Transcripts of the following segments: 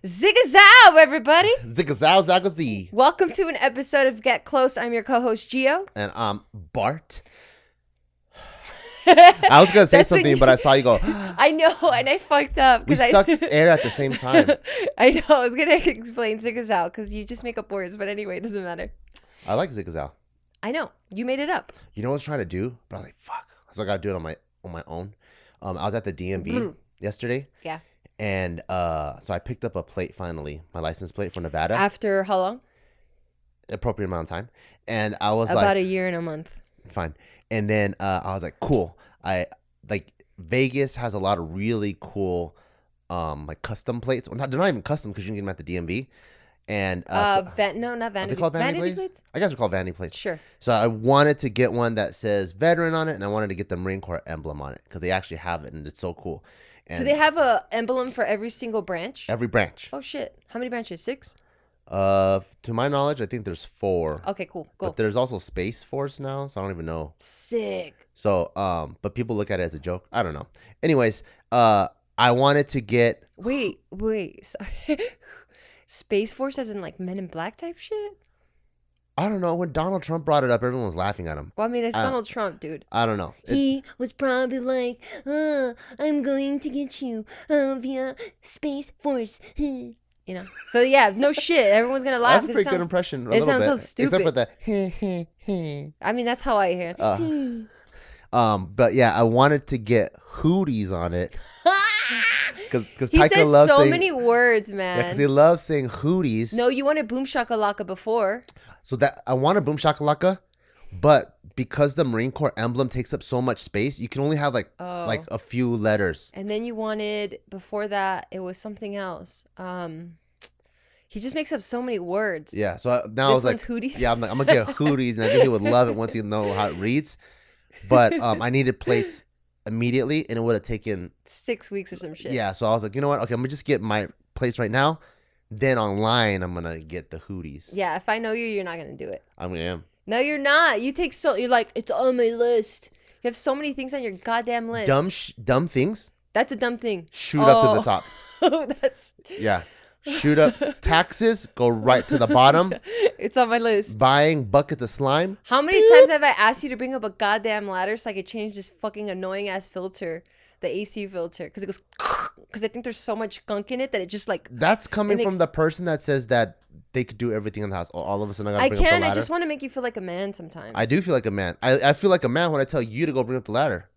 Zig-a-zow, everybody. Zig-a-zow, zag-a-zee. Welcome to an episode of Get Close. I'm your co-host, Gio. And I'm Bart. I was going to say something, but I saw you go. I know, and I fucked up. We sucked air at the same time. I know. I was going to explain zig-a-zow because you just make up words. But anyway, it doesn't matter. I like zig-a-zow. I know. You made it up. You know what I was trying to do? But I was like, fuck. So I got to do it on my own. I was at the DMV yesterday. Yeah. And so I picked up a plate finally, my license plate for Nevada. After how long? Appropriate amount of time. And I was about a year and a month. Fine. And then I was like, cool. I like Vegas has a lot of really cool like custom plates. Well, they're not even custom because you can get them at the DMV. And no, not vanity. Are they called vanity plates? I guess they're called vanity plates. Sure. So I wanted to get one that says veteran on it, and I wanted to get the Marine Corps emblem on it because they actually have it, and it's so cool. And so they have a emblem for every single branch? Every branch. Oh, shit. How many branches? 6? To my knowledge, I think there's 4. Okay, cool. Go. But there's also Space Force now, so I don't even know. Sick. So, but people look at it as a joke. I don't know. Anyways, I wanted to get... Wait. Sorry. Space Force as in like Men in Black type shit? I don't know. When Donald Trump brought it up, everyone was laughing at him. Well, I mean, it's Donald Trump, dude. I don't know. He was probably like, I'm going to get you via Space Force. You know? So, yeah, no shit. Everyone's going to laugh. That's a pretty good impression. It sounds so stupid. Except for the I mean, that's how I hear it. But, yeah, I wanted to get hooties on it. Because he Taika says loves so saying, many words, man. Yeah, because he loves saying hooties. No, you wanted boom shakalaka before. So that I want a boom shakalaka, but because the Marine Corps emblem takes up so much space, you can only have like a few letters. And then you wanted before that it was something else. He just makes up so many words. Yeah. So now I was like, hooties? Yeah, I'm gonna get hooties, and I think he would love it once he know how it reads. But I needed plates immediately, and it would have taken 6 weeks or some shit. Yeah. So I was like, you know what? Okay, I'm gonna just get my plates right now. Then online, I'm gonna get the hooties. Yeah, if I know you, you're not gonna do it. I am. No, you're not. You're like, it's on my list. You have so many things on your goddamn list. Dumb things. That's a dumb thing. Shoot up to the top. Oh, that's. Yeah. Shoot up. Taxes go right to the bottom. It's on my list. Buying buckets of slime. How many times have I asked you to bring up a goddamn ladder so I could change this fucking annoying ass filter, the AC filter, because it goes. Because I think there's so much gunk in it that it just like. That's coming from the person that says that they could do everything in the house. All of a sudden, I gotta bring up the ladder. I just want to make you feel like a man sometimes. I do feel like a man. I feel like a man when I tell you to go bring up the ladder.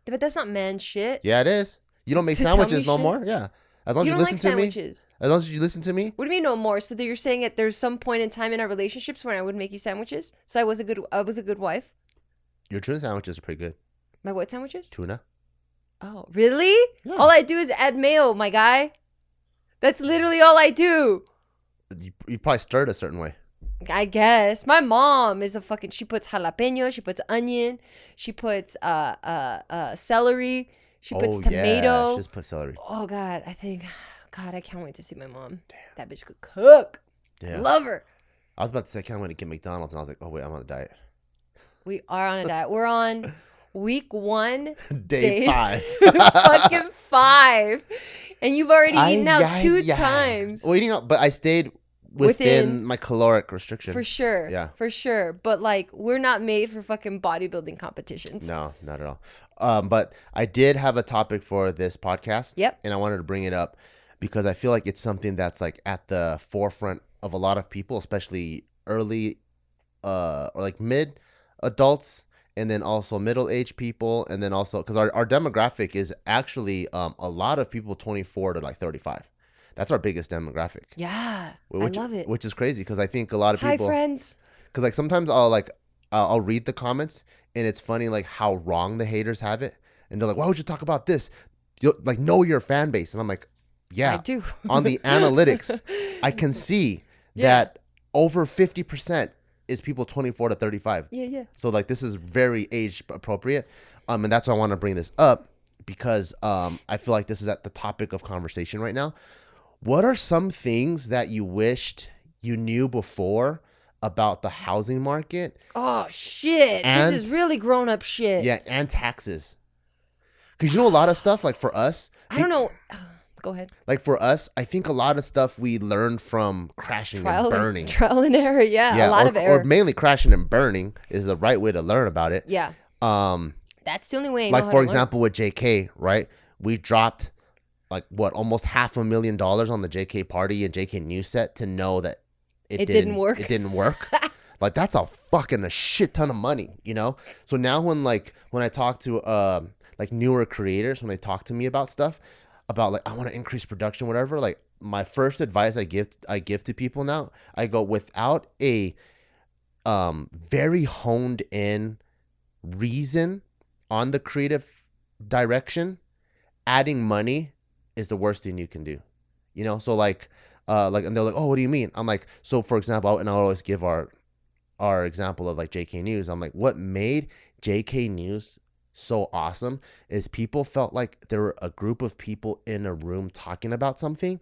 But that's not man shit. Yeah, it is. You don't make sandwiches no more. Yeah, as long as you listen to me. As long as you listen to me. What do you mean no more? So that you're saying that there's some point in time in our relationships when I would make you sandwiches. So I was a good wife. Your tuna sandwiches are pretty good. My what sandwiches? Tuna. Oh, really? Yeah. All I do is add mayo, my guy. That's literally all I do. You probably stir it a certain way. I guess. My mom is she puts jalapeno, she puts onion, she puts celery, she puts tomato. Yeah, she just put celery. Oh, God, I can't wait to see my mom. Damn. That bitch could cook. Yeah. Love her. I was about to say I can't wait to get McDonald's, and I was like, oh, wait, I'm on a diet. We are on a diet. We're on week 1. Day 5. Fucking 5. And you've already eaten out 2 times. Well, eating out, but I stayed within my caloric restriction. For sure. Yeah. For sure. But like, we're not made for fucking bodybuilding competitions. No, not at all. But I did have a topic for this podcast. Yep. And I wanted to bring it up because I feel like it's something that's like at the forefront of a lot of people, especially early or like mid adults, and then also middle-aged people, and then also because our demographic is actually a lot of people 24 to like 35. That's our biggest demographic. Yeah, I love it. Which is crazy because I think a lot of people. Hi, friends. Because like sometimes I'll read the comments and it's funny like how wrong the haters have it, and they're like, "Why would you talk about this? You like know your fan base," and I'm like, "Yeah, I do." On the analytics, I can see that over 50% is people 24 to 35. Yeah. So like this is very age appropriate, and that's why I want to bring this up because I feel like this is at the topic of conversation right now. What are some things that you wished you knew before about the housing market? Oh shit! This is really grown up shit. Yeah, and taxes. Because you know a lot of stuff like for us. I don't know. Go ahead. Like for us, I think a lot of stuff we learned from crashing and burning. Trial and error, yeah. A lot of or error. mainly crashing and burning is the right way to learn about it. Yeah. That's the only way I know like how for to example with JK, right? We dropped like what, almost $500,000 on the JK party and JK news set to know that it didn't work. It didn't work. Like that's a shit ton of money, you know? So now when I talk to like newer creators, when they talk to me about stuff, about like I want to increase production, whatever, like my first advice I give to people now, I go, without a very honed in reason on the creative direction, adding money is the worst thing you can do. You know, so like and they're like, oh, what do you mean? I'm like, so for example, and I'll always give our example of like JK News. I'm like, what made JK News so awesome is people felt like there were a group of people in a room talking about something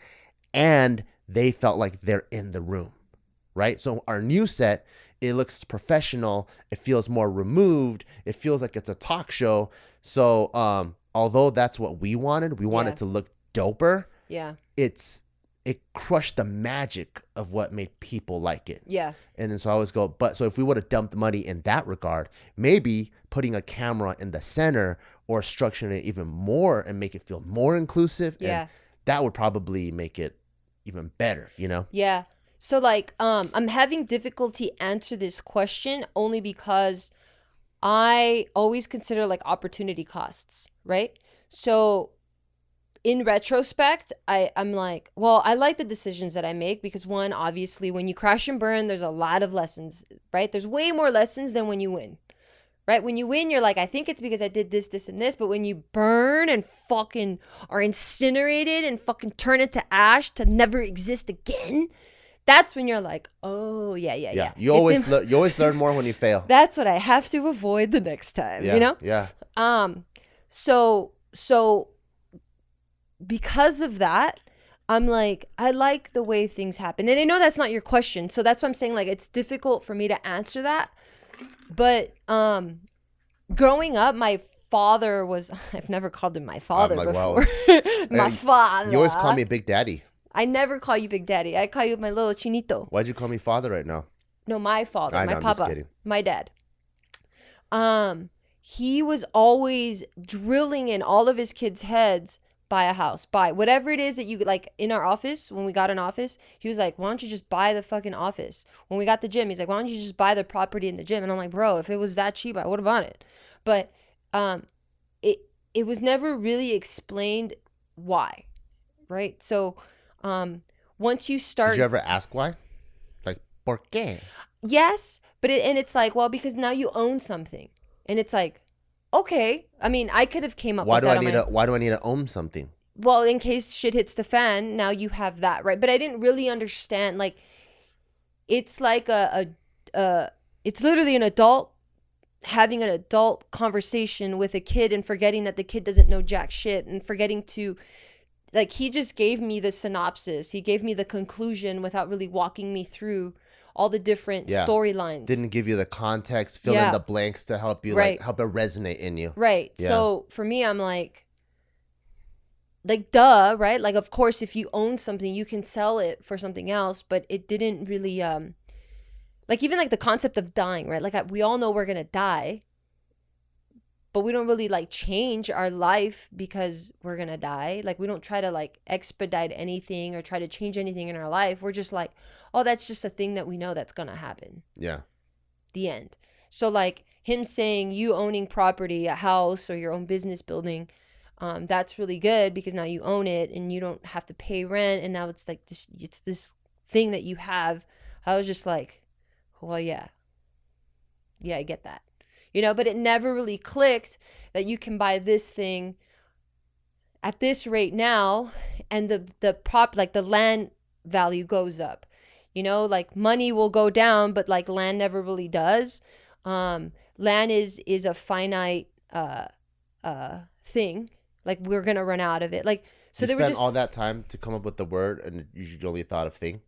and they felt like they're in the room, right? So our news set, it looks professional, it feels more removed, it feels like it's a talk show. So although that's what we wanted it to look doper. Yeah. It crushed the magic of what made people like it. Yeah. And then so I always go, so if we would have dumped money in that regard, maybe putting a camera in the center or structuring it even more and make it feel more inclusive. Yeah. And that would probably make it even better, you know? Yeah. So like, I'm having difficulty answer this question only because I always consider like opportunity costs, right? So in retrospect, I'm like, well, I like the decisions that I make because one, obviously, when you crash and burn, there's a lot of lessons, right? There's way more lessons than when you win, right? When you win, you're like, I think it's because I did this, this, and this. But when you burn and fucking are incinerated and fucking turn into ash to never exist again, that's when you're like, oh, yeah. You always learn more when you fail. That's what I have to avoid the next time, you know? Yeah. So because of that, I'm like, I like the way things happen. And I know that's not your question. So that's what I'm saying. Like, it's difficult for me to answer that. But growing up, my father was, I've never called him my father before. Wow. My father. You always call me Big Daddy. I never call you Big Daddy. I call you my little chinito. Why'd you call me father right now? No, my father, my I'm papa, just kidding. my dad. He was always drilling in all of his kids' heads, buy a house, buy whatever it is that you like. In our office, when we got an office, he was like, why don't you just buy the fucking office? When we got the gym, he's like, why don't you just buy the property in the gym? And I'm like, bro, if it was that cheap, I would have bought it. But it was never really explained why, right? So once you start, did you ever ask why? Like, ¿por qué? Yes, but it's like, well, because now you own something, and it's like, okay. I mean, I could have came up with that. Why do I need to own something? Well, in case shit hits the fan, now you have that, right? But I didn't really understand. Like, it's like it's literally an adult having an adult conversation with a kid and forgetting that the kid doesn't know jack shit and forgetting to, like, he just gave me the synopsis. He gave me the conclusion without really walking me through all the different storylines. Didn't give you the context, fill in the blanks to help you, like, help it resonate in you. Right. Yeah. So for me, I'm like, duh, right? Like, of course, if you own something, you can sell it for something else, but it didn't really, like, even like the concept of dying, right? Like, we all know we're going to die, but we don't really like change our life because we're going to die. Like, we don't try to like expedite anything or try to change anything in our life. We're just like, oh, that's just a thing that we know that's going to happen. Yeah. The end. So like him saying you owning property, a house or your own business building, that's really good because now you own it and you don't have to pay rent. And now it's like it's this thing that you have. I was just like, well, yeah, I get that. You know, but it never really clicked that you can buy this thing at this rate now and the land value goes up. You know, like money will go down, but like land never really does. Land is a finite thing. Like, we're gonna run out of it. Like, so you they were spent just all that time to come up with the word, and you only thought of thing.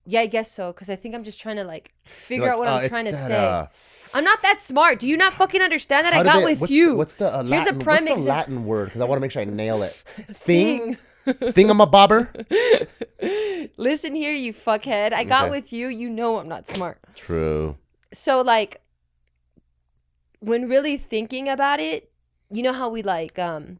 Yeah, I guess so. Because I think I'm just trying to like You're figure like, out what I'm it's trying to that say. I'm not that smart. Do you not fucking understand that? I how do got they with you. what's the Here's a Latin prime example. Latin word? Because I want to make sure I nail it. Thing. Thingamabobber. Listen here, you fuckhead. I got Okay. with you. You know I'm not smart. True. So like, when really thinking about it, you know how we like I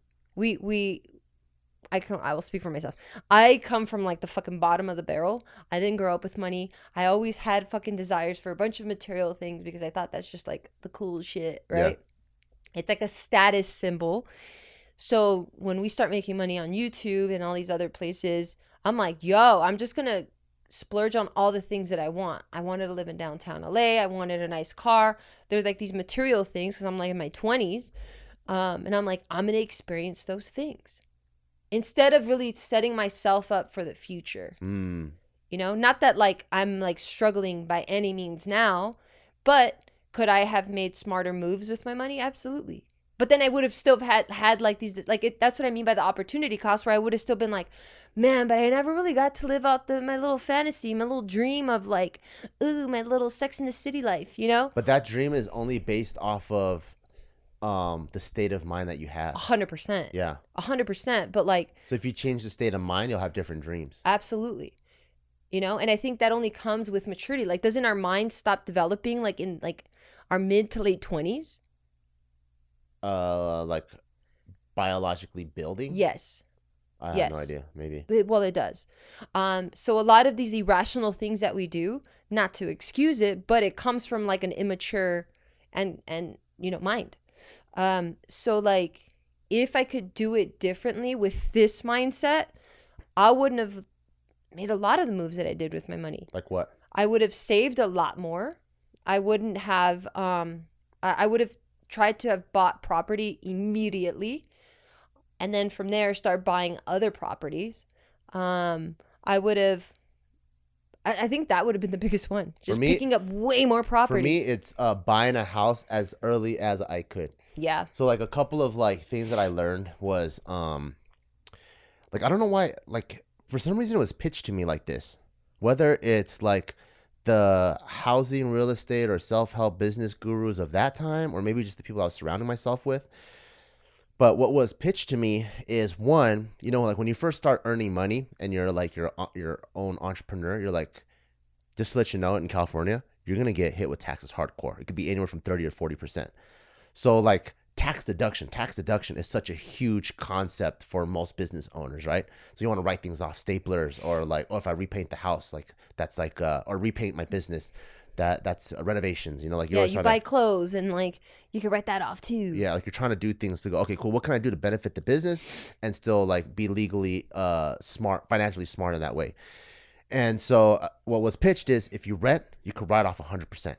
will speak for myself. I come from like the fucking bottom of the barrel. I didn't grow up with money. I always had fucking desires for a bunch of material things because I thought that's just like the cool shit, right? Yeah. It's like a status symbol. So when we start making money on YouTube and all these other places, I'm like, yo, I'm just going to splurge on all the things that I want. I wanted to live in downtown LA. I wanted a nice car. They're like these material things because I'm like in my 20s. And I'm like, I'm going to experience those things instead of really setting myself up for the future. You know, not that like I'm like struggling by any means now, but could I have made smarter moves with my money? Absolutely. But then I would have still had like these, like that's what I mean by the opportunity cost, where I would have still been like, man, but I never really got to live out my little fantasy, my little dream of like, ooh, my little Sex in the City life, you know? But that dream is only based off of the state of mind that you have. 100%. Yeah. 100%. But like, so if you change the state of mind, you'll have different dreams. Absolutely. You know, and I think that only comes with maturity. Like, doesn't our mind stop developing like in like our mid to late 20s? Like biologically building? Yes. I have no idea. Maybe. Well, it does. So a lot of these irrational things that we do, not to excuse it, but it comes from like an immature and you know, mind. So like, if I could do it differently with this mindset, I wouldn't have made a lot of the moves that I did with my money. Like what? I would have saved a lot more. I wouldn't have I would have tried to have bought property immediately, and then from there start buying other properties. I would have I think that would have been the biggest one. Just picking up way more properties. For me, it's buying a house as early as I could. Yeah. So like a couple of like things that I learned was like I don't know why, like for some reason it was pitched to me like this. Whether it's like the housing, real estate, or self-help business gurus of that time, or maybe just the people I was surrounding myself with. But what was pitched to me is, one, you know, like when you first start earning money and you're like your own entrepreneur, you're like, just to let you know, in California, you're going to get hit with taxes hardcore. It could be anywhere from 30 to 40%. So like tax deduction is such a huge concept for most business owners, right? So you want to write things off, staplers, or like, oh, if I repaint the house, like that's like, or repaint my business, that's renovations, you know, like you buy clothes and like you can write that off too. Yeah, like you're trying to do things to go, okay, cool, what can I do to benefit the business and still like be legally smart, financially smart in that way. And so what was pitched is, if you rent, you could write off 100%.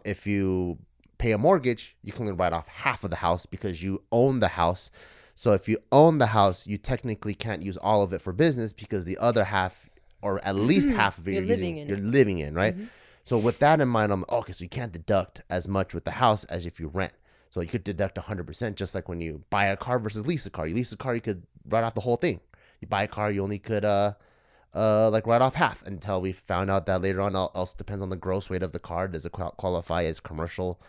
If you pay a mortgage, you can only write off half of the house because you own the house. So if you own the house, you technically can't use all of it for business because the other half, or at least half of it, you're living in, right? Mm-hmm. So with that in mind, I'm like, okay, so you can't deduct as much with the house as if you rent. So you could deduct 100%, just like when you buy a car versus lease a car. You lease a car, you could write off the whole thing. You buy a car, you only could like write off half, until we found out that later on, also depends on the gross weight of the car. Does it qualify as commercial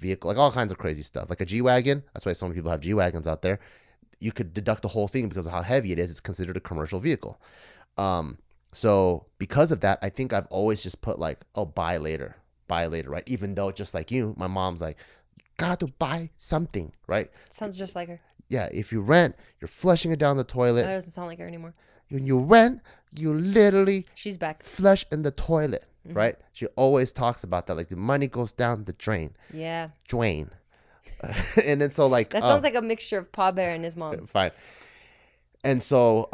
vehicle? Like all kinds of crazy stuff. Like a G-Wagon, that's why so many people have G-Wagons out there. You could deduct the whole thing because of how heavy it is. It's considered a commercial vehicle. So because of that, I think I've always just put like, oh, buy later, right? Even though, just like you, my mom's like, you got to buy something, right? Sounds just like her. Yeah, if you rent, you're flushing it down the toilet. That doesn't sound like her anymore. When you rent, you literally she's back flush in the toilet, right? She always talks about that, like the money goes down the drain. Yeah. Drain. And then so like that sounds like a mixture of Pa Bear and his mom. Fine. And so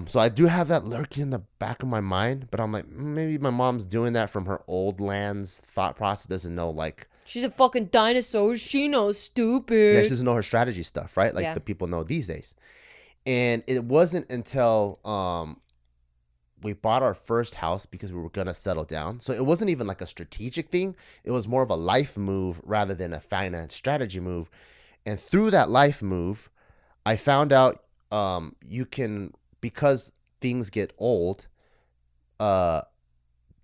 so I do have that lurking in the back of my mind, but I'm like, maybe my mom's doing that from her old land's thought process. Doesn't know, like, she's a fucking dinosaur. She knows stupid. Yeah, she doesn't know her strategy stuff, right? Like the people know these days. And it wasn't until we bought our first house because we were gonna settle down. So it wasn't even like a strategic thing. It was more of a life move rather than a finance strategy move. And through that life move, I found out you can, because things get old,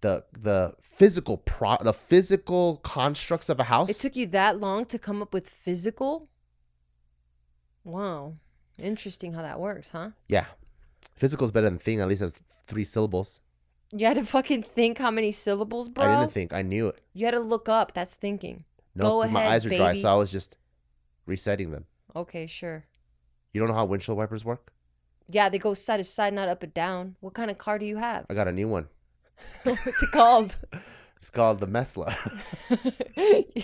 the physical constructs of a house. It took you that long to come up with physical? Wow. Interesting how that works, huh? Yeah. Physical is better than thing. At least has 3 syllables. You had to fucking think how many syllables, bro? I didn't think. I knew it. You had to look up. That's thinking. No, Go ahead, my eyes are baby. dry, so I was just resetting them. Okay, sure. You don't know how windshield wipers work? Yeah, they go side to side, not up and down. What kind of car do you have? I got a new one. What's it called? It's called the Mesla.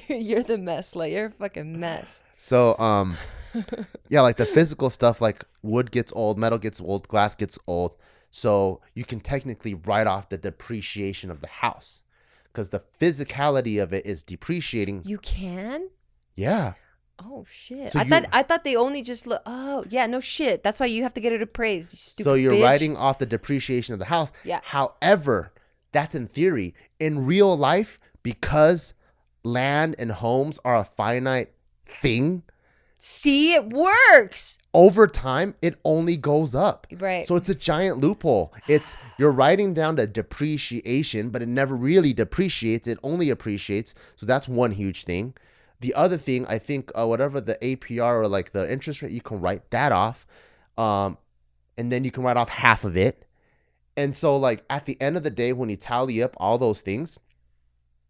You're the mess. Like, you're a fucking mess. So, yeah, like the physical stuff, like wood gets old, metal gets old, glass gets old. So you can technically write off the depreciation of the house because the physicality of it is depreciating. You can? Yeah. Oh shit! So I thought they only just look. Oh yeah, no shit. That's why you have to get it appraised. You stupid so you're bitch. writing off the depreciation of the house. Yeah. However, that's in theory. In real life, because land and homes are a finite thing. See, it works. Over time, it only goes up. Right. So it's a giant loophole. It's you're writing down the depreciation, but it never really depreciates. It only appreciates. So that's one huge thing. The other thing, I think, whatever the APR or like the interest rate, you can write that off, and then you can write off half of it. And so, like at the end of the day, when you tally up all those things,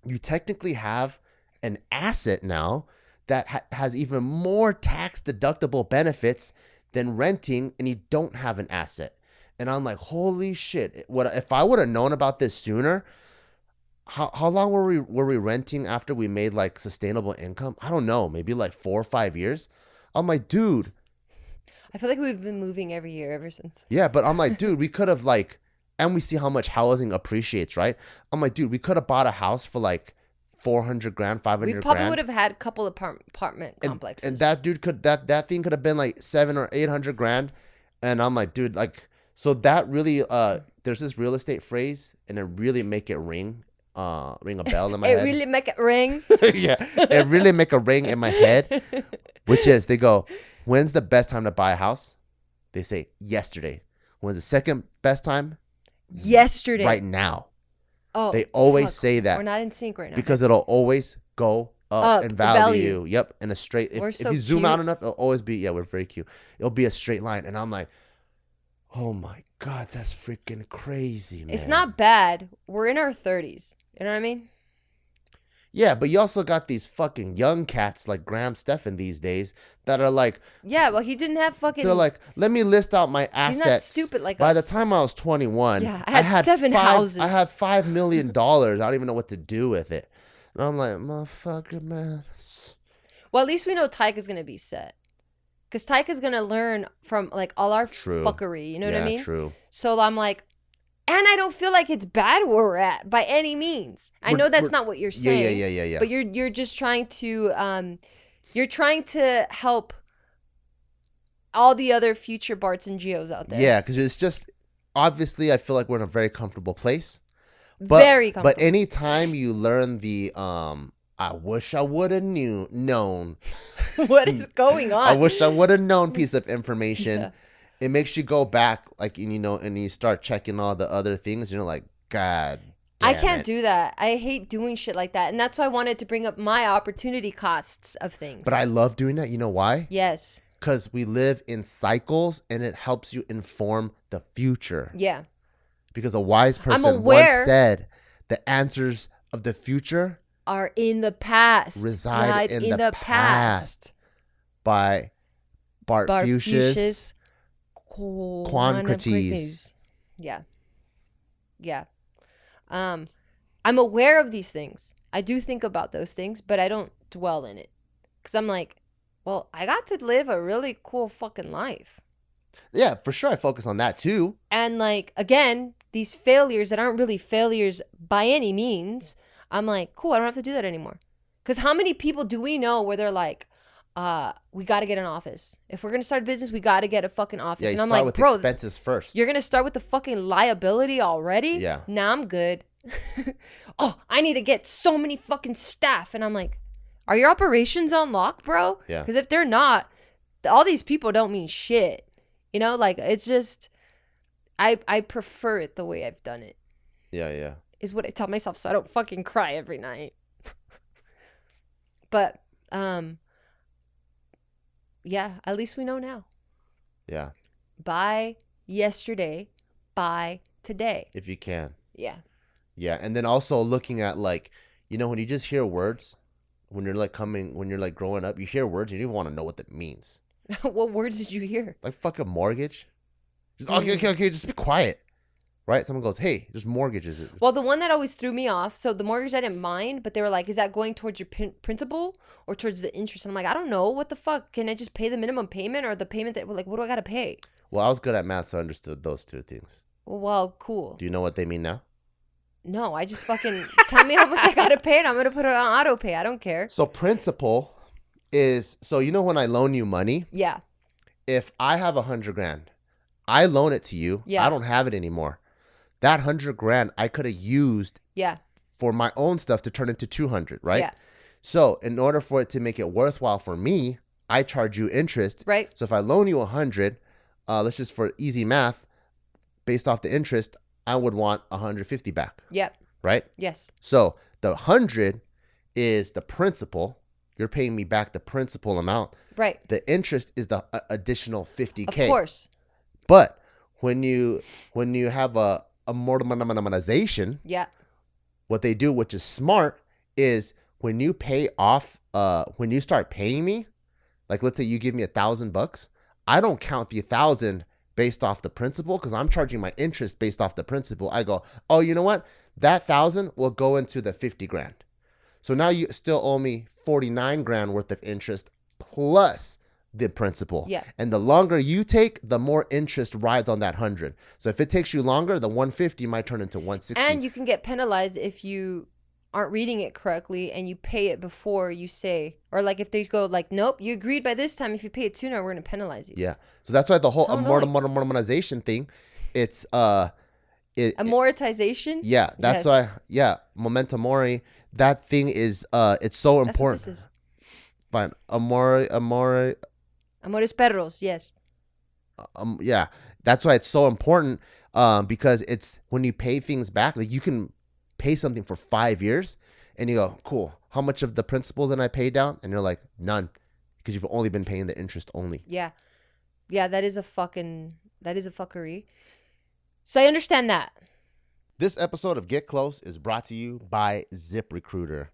you technically have an asset now that has even more tax deductible benefits than renting, and you don't have an asset. And I'm like, holy shit! What if I would have known about this sooner? How long were we renting after we made like sustainable income? I don't know, maybe like 4 or 5 years. I'm like, dude. I feel like we've been moving every year ever since. Yeah, but I'm like, dude, we could have like, and we see how much housing appreciates, right? I'm like, dude, we could have bought a house for like 400 grand, 500 grand. We probably would have had a couple of apartment complexes. And that dude that thing could have been like 700 or 800 grand. And I'm like, dude, like, so that really, there's this real estate phrase, and it really make it ring a bell in my head. It really make it ring. Yeah, it really make a ring in my head, which is they go, when's the best time to buy a house? They say yesterday. When's the second best time? Yesterday. Right now. Oh, they always say that. We're not in sync right now. Because it'll always go up in value. Yep, in a straight. If you zoom out enough, it'll always be. Yeah, we're very cute. It'll be a straight line, and I'm like, oh my god, that's freaking crazy, man. It's not bad. We're in our 30s. You know what I mean? Yeah, but you also got these fucking young cats like Graham Stephan these days that are like, yeah, well, he didn't have fucking. They're like, let me list out my assets. He's not stupid like By us. the time I was 21, yeah, I had 7 houses. I had $5 million. I don't even know what to do with it. And I'm like, motherfucker, man. Well, at least we know Tyka's gonna be set, because Tyka's gonna learn from like all our fuckery. You know what I mean? True. So I'm like. And I don't feel like it's bad where we're at by any means. I know that's not what you're saying. Yeah. But you're just trying to help all the other future Barts and Geos out there. Yeah, because it's just obviously I feel like we're in a very comfortable place. But, very comfortable. But anytime you learn the I wish I would have known. What is going on? I wish I would have known piece of information. Yeah. It makes you go back, like, and you start checking all the other things. You're like, God damn I can't do that. I hate doing shit like that. And that's why I wanted to bring up my opportunity costs of things. But I love doing that. You know why? Yes. Because we live in cycles, and it helps you inform the future. Yeah. Because a wise person once said, the answers of the future are in the past. Reside in the past. By Bart Fuchsia's Quancrites. Yeah. I'm aware of these things. I do think about those things, but I don't dwell in it. Because I'm like, well, I got to live a really cool fucking life. Yeah, for sure. I focus on that too. And like, again, these failures that aren't really failures by any means, I'm like, cool, I don't have to do that anymore. Because how many people do we know where they're like, we got to get an office. If we're going to start a business, we got to get a fucking office. Yeah, you and I'm start like, with bro, expenses first. You're going to start with the fucking liability already? Yeah. Nah, I'm good. Oh, I need to get so many fucking staff. And I'm like, are your operations on lock, bro? Yeah. Because if they're not, all these people don't mean shit. Like, it's just, I prefer it the way I've done it. Yeah. is what I tell myself so I don't fucking cry every night. But, yeah, at least we know now. Yeah. Buy yesterday, buy today. If you can. Yeah. Yeah. And then also looking at like, when you just hear words, when you're like growing up, you hear words, you don't even want to know what that means. What words did you hear? Like fucking mortgage. Just, okay, just be quiet. Right? Someone goes, hey, there's mortgages. Well, the one that always threw me off, so the mortgage I didn't mind, but they were like, is that going towards your principal or towards the interest? And I'm like, I don't know. What the fuck? Can I just pay the minimum payment or the payment that, like, what do I got to pay? Well, I was good at math, so I understood those two things. Well, cool. Do you know what they mean now? No, I just fucking tell me how much I got to pay and I'm going to put it on auto pay. I don't care. So principal is, when I loan you money? Yeah. If I have $100,000, I loan it to you. Yeah. I don't have it anymore. That $100,000 I could have used for my own stuff to turn into 200, right? Yeah. So in order for it to make it worthwhile for me, I charge you interest. Right. So if I loan you 100, let's just for easy math, based off the interest, I would want 150 back. Yep. Right? Yes. So the 100 is the principal. You're paying me back the principal amount. Right. The interest is the additional 50K. Of course. But when you have a amortization, what they do, which is smart, is when you pay off, when you start paying me, like let's say you give me $1,000, I don't count the 1,000 based off the principal because I'm charging my interest based off the principal. I go, oh, you know what? That 1,000 will go into the 50,000. So now you still owe me 49,000 worth of interest plus the principal. Yeah. And the longer you take, the more interest rides on that 100. So if it takes you longer, the 150 might turn into 160. And you can get penalized if you aren't reading it correctly and you pay it before you say, or like if they go like, nope, you agreed by this time. If you pay it sooner, we're going to penalize you. Yeah. So that's why the whole amortization thing, it's amortization. Yeah. That's why. Yeah. Memento mori. That thing is it's so important. That's what this is. Fine. Amores perros, yes. Yeah, that's why it's so important because it's when you pay things back, like you can pay something for 5 years and you go, cool, how much of the principal did I pay down? And you're like, none, because you've only been paying the interest only. Yeah. Yeah, that is a fuckery. So I understand that. This episode of Get Close is brought to you by ZipRecruiter.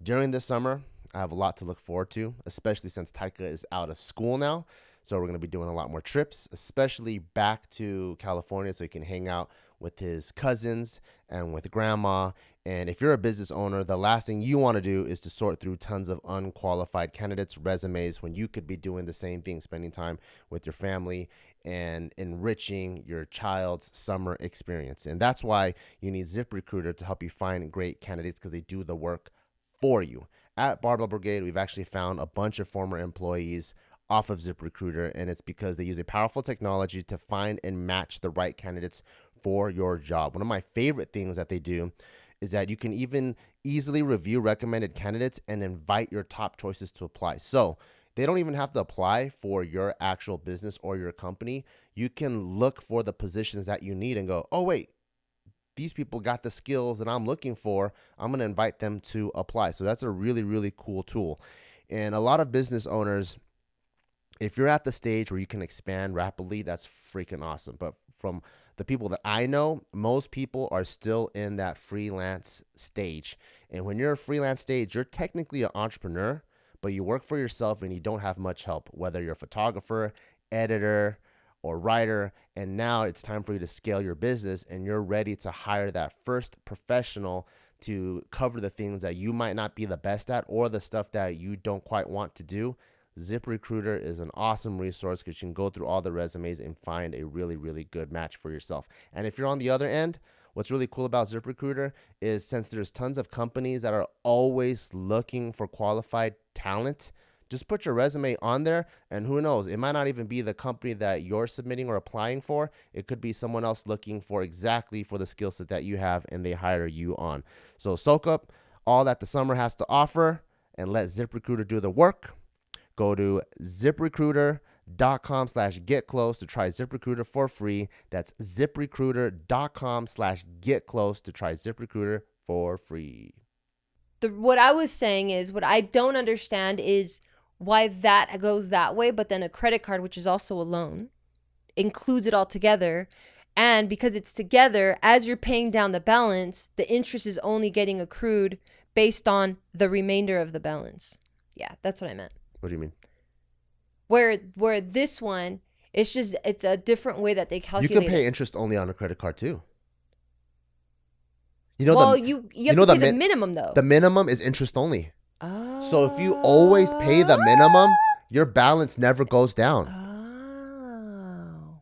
During this summer, I have a lot to look forward to, especially since Taika is out of school now. So we're going to be doing a lot more trips, especially back to California so he can hang out with his cousins and with grandma. And if you're a business owner, the last thing you want to do is to sort through tons of unqualified candidates' resumes when you could be doing the same thing, spending time with your family and enriching your child's summer experience. And that's why you need ZipRecruiter to help you find great candidates because they do the work for you. At Barbell Brigade, we've actually found a bunch of former employees off of ZipRecruiter, and it's because they use a powerful technology to find and match the right candidates for your job. One of my favorite things that they do is that you can even easily review recommended candidates and invite your top choices to apply. So they don't even have to apply for your actual business or your company. You can look for the positions that you need and go, oh, wait, these people got the skills that I'm looking for. I'm going to invite them to apply. So that's a really, really cool tool. And a lot of business owners, if you're at the stage where you can expand rapidly, that's freaking awesome. But from the people that I know, most people are still in that freelance stage. And when you're a freelance stage, you're technically an entrepreneur, but you work for yourself and you don't have much help, whether you're a photographer, editor, or writer, and now it's time for you to scale your business and you're ready to hire that first professional to cover the things that you might not be the best at or the stuff that you don't quite want to do. ZipRecruiter is an awesome resource because you can go through all the resumes and find a really, really good match for yourself. And if you're on the other end, what's really cool about ZipRecruiter is since there's tons of companies that are always looking for qualified talent, just put your resume on there, and who knows, it might not even be the company that you're submitting or applying for. It could be someone else looking for exactly for the skill set that you have, and they hire you on. So soak up all that the summer has to offer and let ZipRecruiter do the work. Go to ZipRecruiter.com ZipRecruiter.com/getclose to try ZipRecruiter for free. That's ZipRecruiter.com/getclose to try ZipRecruiter for free. What I was saying is, what I don't understand is why that goes that way, but then a credit card, which is also a loan, includes it all together. And because it's together, as you're paying down the balance, the interest is only getting accrued based on the remainder of the balance. Yeah, that's what I meant. What do you mean? Where this one, it's a different way that they calculate. You can pay interest only on a credit card too. You know, well, you have to pay the minimum though. The minimum is interest only. Oh. So if you always pay the minimum, your balance never goes down. Oh.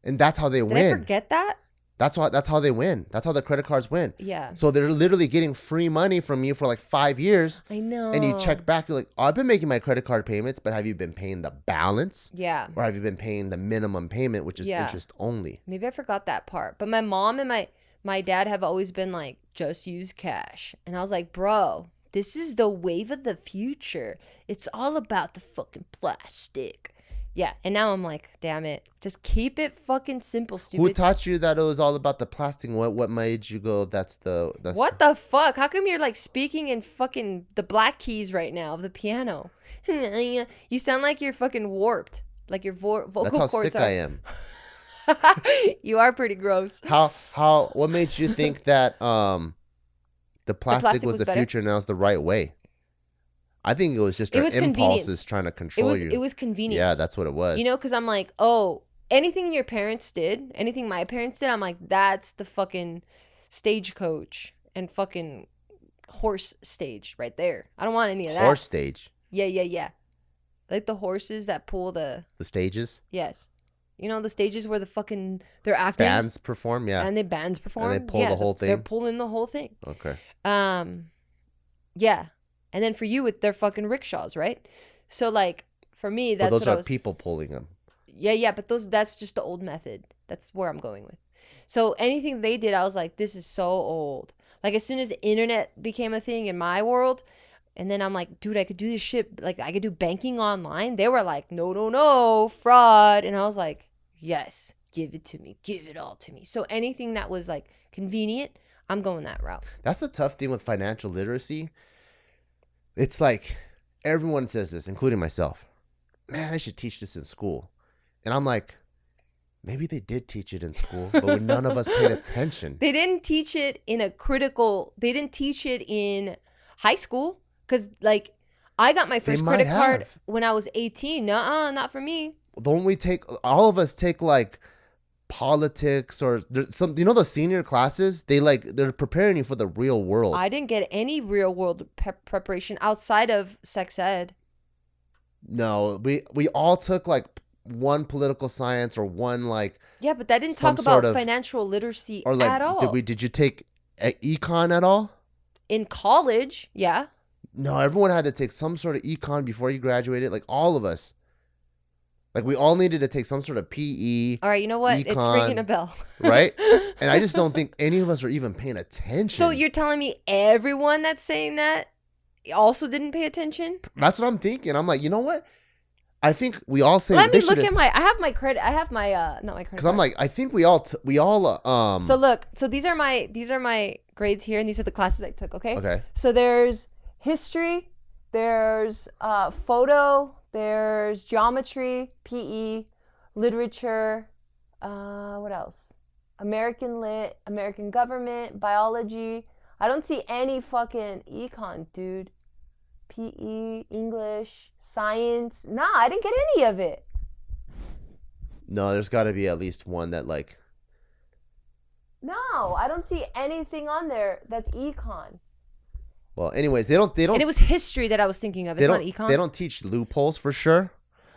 And that's how they win. Did I forget that? That's how they win. That's how the credit cards win. Yeah. So they're literally getting free money from you for like 5 years. I know. And you check back, you're like, oh, I've been making my credit card payments, but have you been paying the balance? Yeah. Or have you been paying the minimum payment, which is interest only? Maybe I forgot that part. But my mom and my dad have always been like, just use cash. And I was like, bro, this is the wave of the future. It's all about the fucking plastic. Yeah. And now I'm like, damn it. Just keep it fucking simple, stupid. Who taught you that it was all about the plastic? What made you go, that's what the fuck? How come you're like speaking in fucking the black keys right now of the piano? You sound like you're fucking warped. Like your vocal cords. That's how sick I am. You are pretty gross. What made you think that the plastic was the future and now it's the right way? I think it was just our impulses trying to control you. It was convenience. Yeah, that's what it was. You know, because I'm like, oh, anything your parents did, anything my parents did, I'm like, that's the fucking stagecoach and fucking horse stage right there. I don't want any of that. Horse stage? Yeah. Like the horses that pull the stages? Yes. You know, the stages where they're acting. Bands perform, yeah. And bands perform. And they pull the whole thing. They're pulling the whole thing. Okay. Yeah. And then for you, they're fucking rickshaws, right? So like for me, that's those are people pulling them. Yeah, but that's just the old method. That's where I'm going with. So anything they did, I was like, this is so old. Like as soon as the internet became a thing in my world, and then I'm like, dude, I could do this shit. Like I could do banking online. They were like, no, fraud. And I was like, yes, give it to me. Give it all to me. So anything that was like convenient, I'm going that route. That's the tough thing with financial literacy. It's like everyone says this, including myself. Man, they should teach this in school. And I'm like, maybe they did teach it in school, but none of us paid attention. They didn't teach it they didn't teach it in high school. Because, like, I got my first credit card when I was 18. Nuh-uh, not for me. Don't we all of us take, like, politics or some, you know, the senior classes? They're preparing you for the real world. I didn't get any real world preparation outside of sex ed. No, we all took, like, one political science or one, like... Yeah, but that didn't talk about financial literacy or like, at all. Did you take econ at all? In college, yeah. No, everyone had to take some sort of econ before you graduated. Like all of us. Like we all needed to take some sort of PE. All right, you know what? Econ, it's ringing a bell. Right? And I just don't think any of us are even paying attention. So you're telling me everyone that's saying that also didn't pay attention? That's what I'm thinking. I'm like, you know what? I think we all say. Let me look at I have my credit. I have my not my credit. Because I'm like, I think we all. So look. So these are my grades here, and these are the classes I took. Okay. Okay. So there's history, there's photo, there's geometry, PE, literature, what else? American lit, American government, biology. I don't see any fucking econ, dude. PE, English, science. Nah, I didn't get any of it. No, there's got to be at least one that like. No, I don't see anything on there that's econ. Well, anyways, they don't. And it was history that I was thinking of. It's not econ. They don't teach loopholes for sure,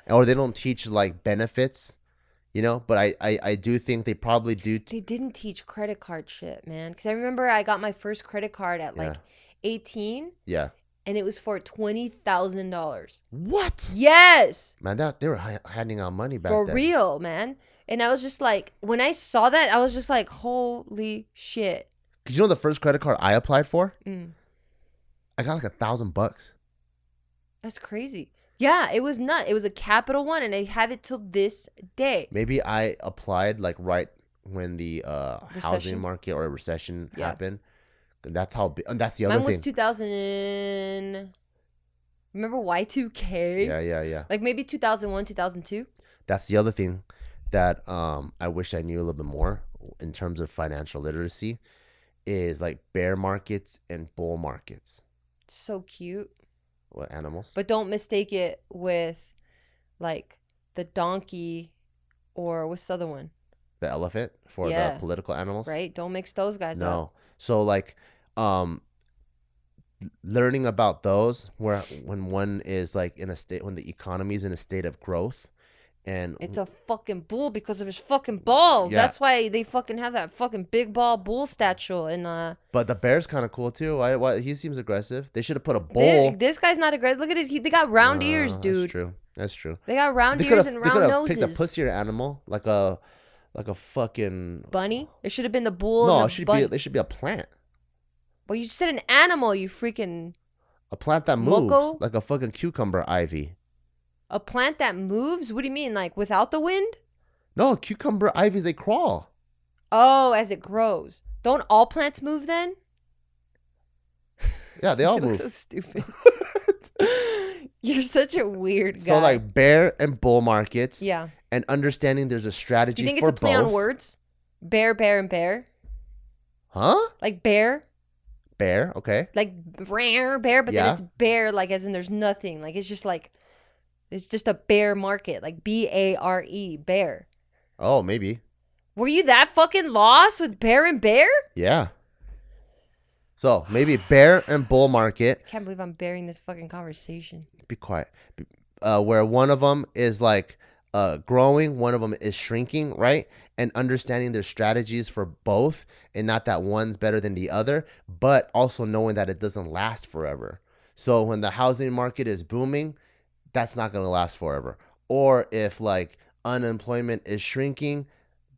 or they don't teach like benefits, you know. But I do think they probably do. They didn't teach credit card shit, man. Because I remember I got my first credit card at like 18. Yeah. And it was for $20,000. What? Yes. Man, they were handing out money back then. For real, man. And I was just like, when I saw that, I was just like, holy shit. Cause you know the first credit card I applied for? Mm. I got like $1,000. That's crazy. Yeah, it was nut. It was a Capital One, and they have it till this day. Maybe I applied like right when the housing Recession? market or recession Yeah. happened. That's how big. And that's the other Mine was thing. 2000 remember Y2K? Yeah, yeah, yeah. Like maybe 2001, 2002. That's the other thing that I wish I knew a little bit more in terms of financial literacy is like bear markets and bull markets. So cute. What animals? But don't mistake it with like the donkey or what's the other one? The elephant for the political animals? Right? Don't mix those guys up. No. So like learning about those where when one is like in a state when the economy is in a state of growth and It's a fucking bull because of his fucking balls. Yeah. That's why they fucking have that fucking big ball bull statue. And but the bear's kind of cool too. Why he seems aggressive. They should have put a bull. this guy's not aggressive. Look at his. They got round ears, dude. That's true. That's true. They got round They ears and round could have noses. picked a pussier animal like a fucking bunny. It should have been the bull. No, and it should bunny. be. They should be a plant. Well, you said an animal. You freaking. A plant that moves Mucko? like a fucking cucumber ivy. A plant that moves? What do you mean? Like without the wind? No, cucumber ivies they crawl. Oh, as it grows. Don't all plants move then? Yeah, they all You look move. so stupid. You're such a weird guy. So like bear and bull markets. Yeah. And understanding there's a strategy Do you think for it's a play both. on words? Bear, bear, and bear? Huh? Like bear? Bear, okay. Like rare bear, but Yeah. then it's bear, like as in there's nothing. Like it's just a bear market. Like BARE, bear. Oh, maybe. Were you that fucking lost with bear and bear? Yeah. So maybe bear and bull market. Can't believe I'm bearing this fucking conversation. Be quiet. Where one of them is like growing, one of them is shrinking, right? And understanding their strategies for both, and not that one's better than the other, but also knowing that it doesn't last forever. So when the housing market is booming, that's not going to last forever. Or if like unemployment is shrinking,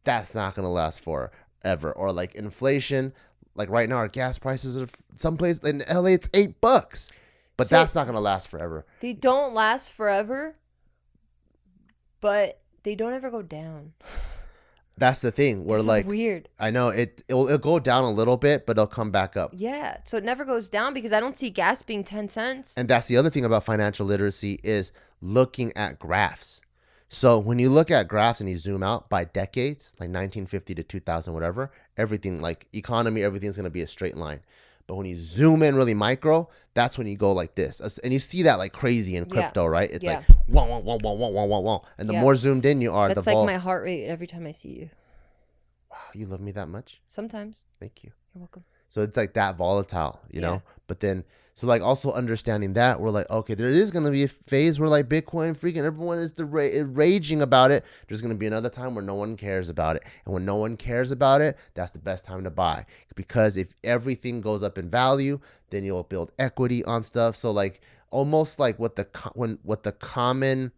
that's not going to last forever. Or like inflation, like right now our gas prices are someplace in LA it's $8, but So- that's not going to last forever. They don't last forever, but they don't ever go down. That's the thing. Where It's like weird. I know it'll go down a little bit, but it'll come back up. Yeah. So it never goes down because I don't see gas being 10 cents. And that's the other thing about financial literacy is looking at graphs. So when you look at graphs and you zoom out by decades, like 1950 to 2000, whatever, everything like economy, everything's going to be a straight line. But when you zoom in really micro, that's when you go like this. And you see that like crazy in crypto, right? It's like, wah, wah, wah, wah, wah, wah, wah, wah. And the more zoomed in you are, That's the like my heart rate every time I see you. Wow, you love me that much? Sometimes. Thank you. You're welcome. So it's like that volatile, you Yeah. know? But then, so like also understanding that, we're like, okay, there is going to be a phase where like Bitcoin freaking everyone is raging about it. There's going to be another time where no one cares about it. And when no one cares about it, that's the best time to buy. Because if everything goes up in value, then you'll build equity on stuff. So like almost like what the common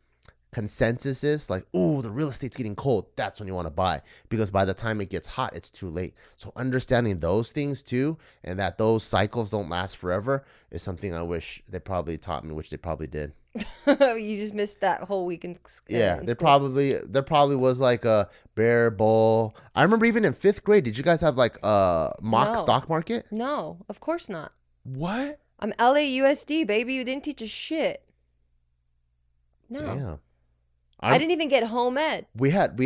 consensus is like, oh, the real estate's getting cold, that's when you want to buy, because by the time it gets hot it's too late. So understanding those things too, and that those cycles don't last forever, is something I wish they probably taught me, which they probably did. You just missed that whole week in Yeah, in there school. probably was like a bear bull. I remember even in 5th grade, did you guys have like a mock No. stock market? No, of course not. What? I'm LAUSD, baby. You didn't teach us shit. No. Damn. I didn't even get home ed. We had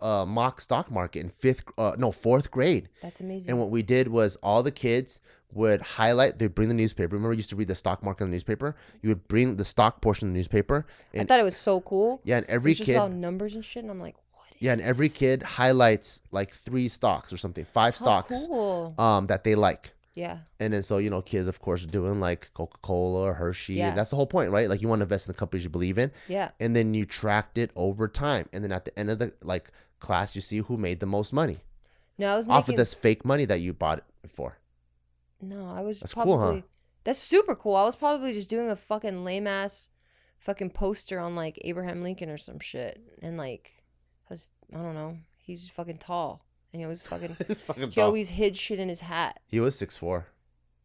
mock stock market in 4th grade. That's amazing. And what we did was all the kids would highlight, they'd bring the newspaper. Remember, you used to read the stock market in the newspaper? You would bring the stock portion of the newspaper. I And thought it was so cool. yeah, and every It's just all kid, numbers and shit, and I'm like, what is yeah, and every kid highlights like 3 stocks or something, 5 How stocks cool. that they like. Yeah. And then so, kids, of course, are doing like Coca-Cola or Hershey. Yeah. And that's the whole point, right? Like you want to invest in the companies you believe in. Yeah. And then you tracked it over time. And then at the end of the like class, you see who made the most money No, I was off making. of this fake money that you bought it for. No, I was That's probably. cool, huh? That's super cool. I was probably just doing a fucking lame ass fucking poster on like Abraham Lincoln or some shit. And like, I don't know. He's fucking tall. And he always fucking. It's fucking He tall. always hid shit in his hat. He was 6'4".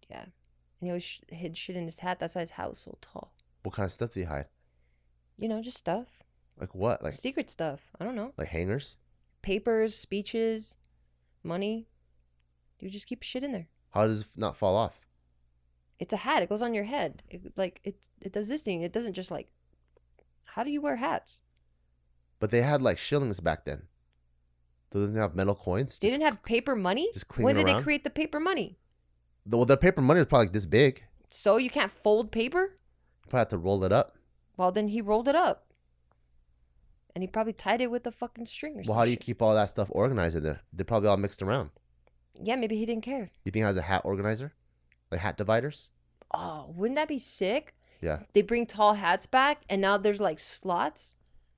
Yeah. And he always hid shit in his hat. That's why his hat was so tall. What kind of stuff do you hide? You know, just stuff. Like what? Like secret stuff. I don't know. like hangers? Papers, speeches, money. You just keep shit in there. How does it not fall off? It's a hat. It goes on your head. It does this thing. It doesn't just like. How do you wear hats? But they had like shillings back then. Doesn't they have metal coins? They didn't have paper money? Just clean When it did they around? create the paper money? Well, the paper money was probably like this big. So you can't fold paper? You probably have to roll it up. Well, then he rolled it up. And he probably tied it with a fucking string or something. Well, how do you keep all that stuff organized in there? They're probably all mixed around. Yeah, maybe he didn't care. You think it has a hat organizer? Like hat dividers? Oh, wouldn't that be sick? Yeah. They bring tall hats back, and now there's like slots.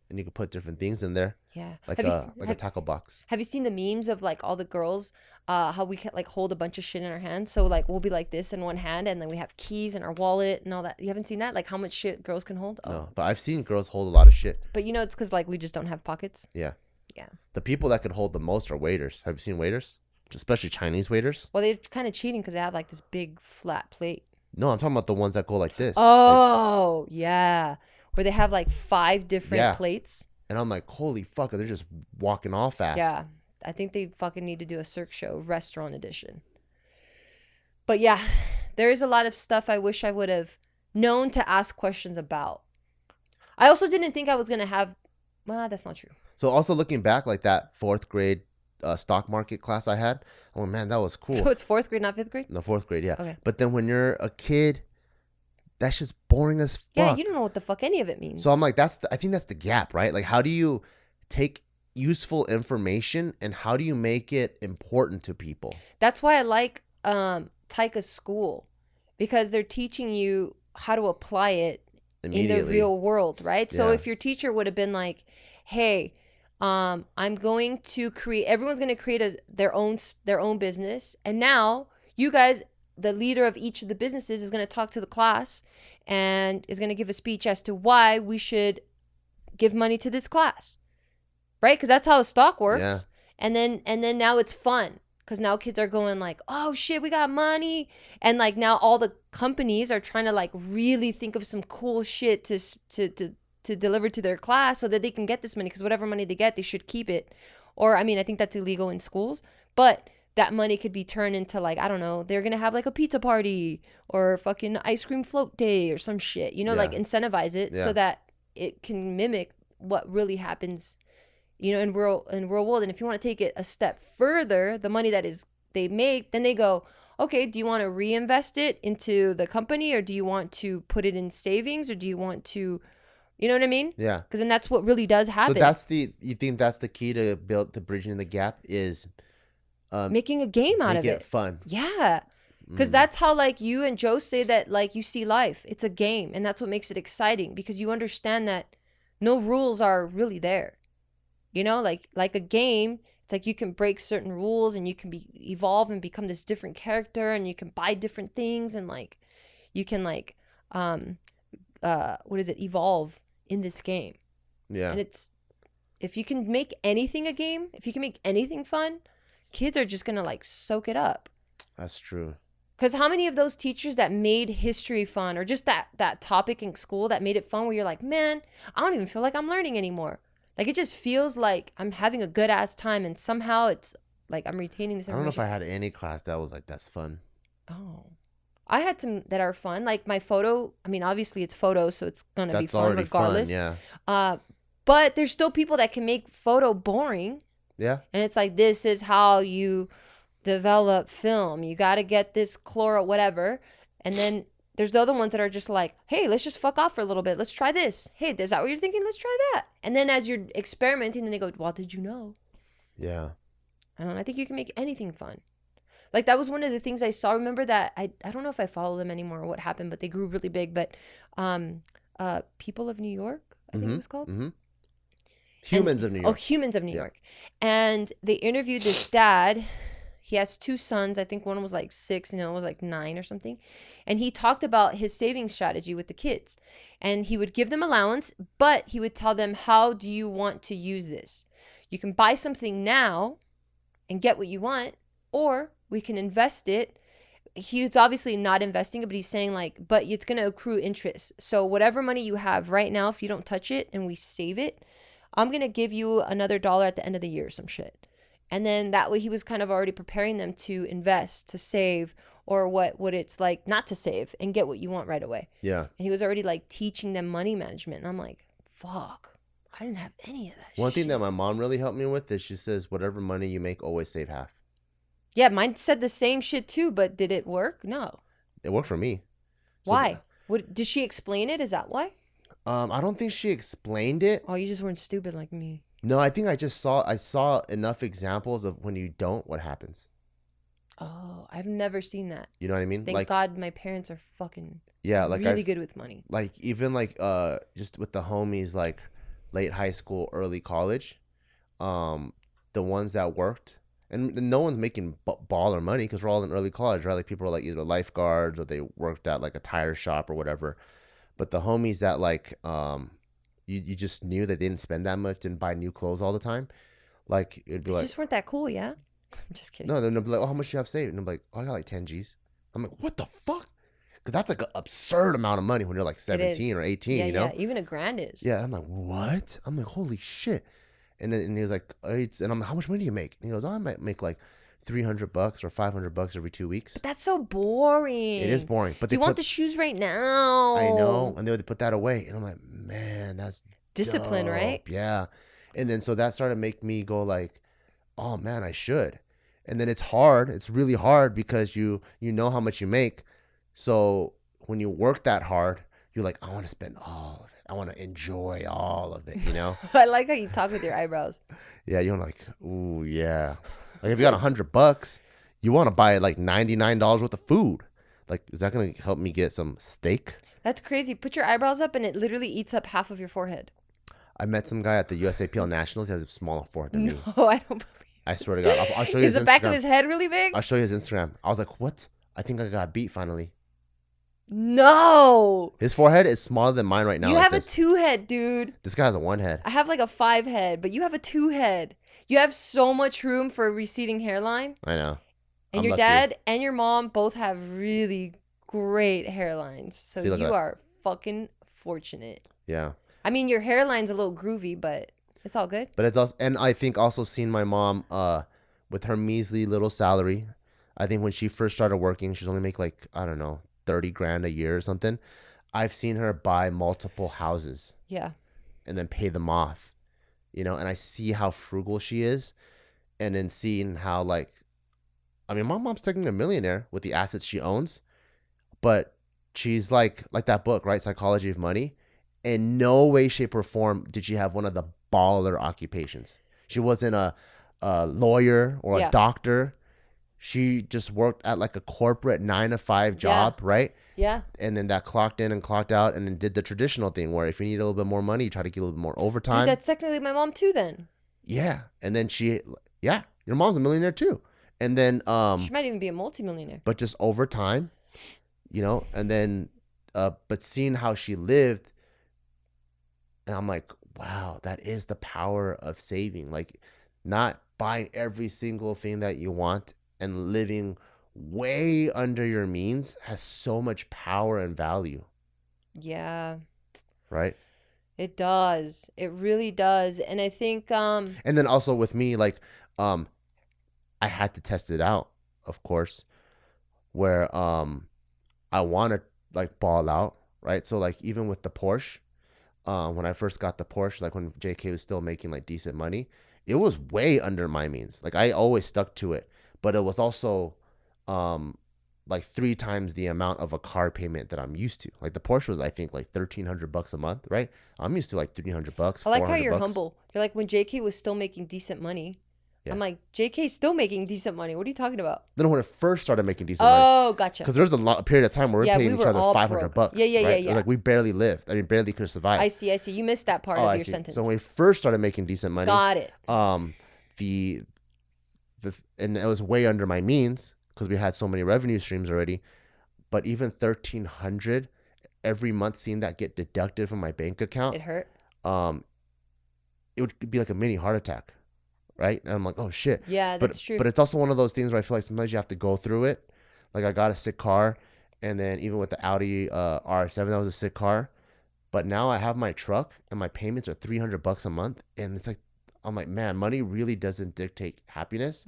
And you can put different things in there. Yeah. Like a tackle box. Have you seen the memes of like all the girls, how we can like hold a bunch of shit in our hands? So like we'll be like this in one hand, and then we have keys and our wallet and all that. You haven't seen that? Like how much shit girls can hold? Oh. No, but I've seen girls hold a lot of shit. But you know, it's because like we just don't have pockets. Yeah. Yeah. The people that could hold the most are waiters. Have you seen waiters? Especially Chinese waiters. Well, they're kind of cheating because they have like this big flat plate. No, I'm talking about the ones that go like this. Oh, yeah. Where they have like 5 different plates. And I'm like, holy fuck, they're just walking off fast. Yeah. I think they fucking need to do a Cirque show, restaurant edition. But yeah, there is a lot of stuff I wish I would have known to ask questions about. I also didn't think I was going to have, well, that's not true. So also looking back, like that 4th grade stock market class I had, oh man, that was cool. So it's 4th grade, not 5th grade? No, 4th grade, yeah. Okay. But then when you're a kid, that's just boring as fuck. Yeah, you don't know what the fuck any of it means. So I'm like, I think that's the gap, right? Like, how do you take useful information and how do you make it important to people? That's why I like Taika's school, because they're teaching you how to apply it in the real world, right? So if your teacher would have been like, hey, I'm going to create, everyone's going to create their own business, and now you guys, the leader of each of the businesses, is going to talk to the class and is going to give a speech as to why we should give money to this class, right? Because that's how a stock works. Yeah. And then now it's fun, because now kids are going like, oh shit, we got money, and like now all the companies are trying to like really think of some cool shit to deliver to their class so that they can get this money, because whatever money they get, they should keep it. Or I mean, I think that's illegal in schools, but that money could be turned into like, I don't know, they're going to have like a pizza party or fucking ice cream float day or some shit, you know, like incentivize it so that it can mimic what really happens, you know, in real world. And if you want to take it a step further, the money that is they make, then they go, okay, do you want to reinvest it into the company, or do you want to put it in savings, or do you want to, you know what I mean? Yeah. Because then that's what really does happen. So you think that's the key to bridging the gap is making a game out of it. Make it fun. Yeah. Because that's how like you and Joe say that like you see life. It's a game, and that's what makes it exciting, because you understand that no rules are really there. You know, like a game, it's like you can break certain rules and you can evolve and become this different character, and you can buy different things, and like you can like evolve in this game. Yeah. And it's, if you can make anything a game, if you can make anything fun, kids are just gonna like soak it up. That's true. Because how many of those teachers that made history fun, or just that topic in school that made it fun, where you're like, man, I don't even feel like I'm learning anymore. Like it just feels like I'm having a good ass time, and somehow it's like I'm retaining this information. I don't know if I had any class that was like, that's fun. Oh, I had some that are fun. Like my photo, I mean, obviously it's photo, so it's going to be fun regardless. Fun, yeah. But there's still people that can make photo boring. Yeah. And it's like, this is how you develop film. You got to get this chloro, whatever. And then there's the other ones that are just like, hey, let's just fuck off for a little bit. Let's try this. Hey, is that what you're thinking? Let's try that. And then as you're experimenting, then they go, well, did you know? Yeah. I think you can make anything fun. Like that was one of the things I saw. Remember that I don't know if I follow them anymore or what happened, but they grew really big. But People of New York, I think it was called. Mm-hmm. Humans of New York. Oh, Humans of New York. And they interviewed this dad. He has 2 sons. I think one was like 6 and the other was like 9 or something. And he talked about his saving strategy with the kids. And he would give them allowance, but he would tell them, how do you want to use this? You can buy something now and get what you want, or we can invest it he's obviously not investing it, but he's saying like, but it's going to accrue interest. So whatever money you have right now, if you don't touch it and we save it, I'm going to give you another dollar at the end of the year or some shit. And then that way he was kind of already preparing them to invest, to save, or what it's like not to save and get what you want right away. Yeah. And he was already like teaching them money management. And I'm like, fuck, I didn't have any of that One thing shit. that my mom really helped me with is she says, whatever money you make, always save half. Yeah, mine said the same shit too, but did it work? No. It worked for me. So, Why? What did she explain it? Is that why? I don't think she explained it. Oh, you just weren't stupid like me. No, I think I saw enough examples of when you don't, what happens. Oh, I've never seen that. You know what I mean? Thank like, God my parents are fucking like really good with money. Like even like just with the homies like late high school, early college, the ones that worked, and no one's making baller money because we're all in early college, right? Like people are like either lifeguards or they worked at like a tire shop or whatever. But the homies that like you just knew that they didn't spend that much, didn't buy new clothes all the time, like it'd be They like, just weren't that cool, yeah? I'm just kidding. no, they'd be like, oh, how much do you have saved? And I'm like, oh, I got like 10 G's. I'm like, what the fuck? Because that's like an absurd amount of money when you're like 17 or 18, yeah, you know? Yeah, even $1,000 is. Yeah, I'm like, what? I'm like, holy shit. And then he was like, and I'm like, how much money do you make? And he goes, oh, I might make like $300 or $500 every 2 weeks. But that's so boring. It is boring. But they you want the shoes right now. I know. And they would put that away. And I'm like, man, that's discipline, dope. right? Yeah. And then so that started to make me go like, oh man, I should. And then it's hard. It's really hard because you know how much you make. So when you work that hard, you're like, I want to spend all of it. I want to enjoy all of it, you know? I like how you talk with your eyebrows. Yeah, you're like, ooh, yeah. Like if you got $100, you want to buy like $99 worth of food. Like, is that going to help me get some steak? That's crazy. Put your eyebrows up and it literally eats up half of your forehead. I met some guy at the USAPL Nationals. He has a smaller forehead than me. No, I don't believe I swear to God. I'll show you his Is the Instagram. back of his head really big? I'll show you his Instagram. I was like, what? I think I got beat finally. No. His forehead is smaller than mine right now. You like have this. a 2 head, dude. This guy has a 1 head. I have like a 5 head, but you have a 2 head. You have so much room for a receding hairline. I know. And I'm your lucky. dad and your mom both have really great hairlines. So See, look at you that. are fucking fortunate. Yeah. I mean, your hairline's a little groovy, but it's all good. But it's also, and I think also seeing my mom with her measly little salary. I think when she first started working, she's only make like, I don't know, 30 grand a year or something. I've seen her buy multiple houses Yeah. and then pay them off, you know, and I see how frugal she is. And then seeing how like, I mean, my mom's technically a millionaire with the assets she owns, but she's like that book, right? Psychology of Money. In no way, shape, or form did she have one of the baller occupations. She wasn't a lawyer or a doctor. She just worked at like a corporate 9-to-5 job, right? Yeah. And then that clocked in and clocked out and then did the traditional thing where if you need a little bit more money, you try to get a little bit more overtime. Dude, that's technically my mom too then. Yeah. And then your mom's a millionaire too. And then she might even be a multimillionaire. but just over time, you know, and then but seeing how she lived, and I'm like, wow, that is the power of saving. Like not buying every single thing that you want and living way under your means has so much power and value. Yeah. Right? It does. It really does. And I think and then also with me, like I had to test it out, of course, where I want to like ball out, right? So like even with the Porsche, when I first got the Porsche, like when JK was still making like decent money, it was way under my means. Like I always stuck to it, but it was also like 3 times the amount of a car payment that I'm used to. Like the Porsche was, I think, like $1,300 a month, right? I'm used to like $300. I like how you're $400. humble. You're like, when JK was still making decent money. Yeah. I'm like, JK's still making decent money. What are you talking about? Then when it first started making decent money. Oh, gotcha. Because there's a period of time where we're paying each other $500. Yeah. Right? Like we barely lived. I mean, barely could survive. I see. You missed that part of your sentence. So when we first started making decent money, got it. And it was way under my means because we had so many revenue streams already. But even $1,300 every month, seeing that get deducted from my bank account, it hurt. It would be like a mini heart attack, right? And I'm like, oh shit. Yeah, that's true. But it's also one of those things where I feel like sometimes you have to go through it. Like I got a sick car, and then even with the Audi R7, that was a sick car. But now I have my truck, and my payments are $300 a month, and it's like I'm like, man, money really doesn't dictate happiness,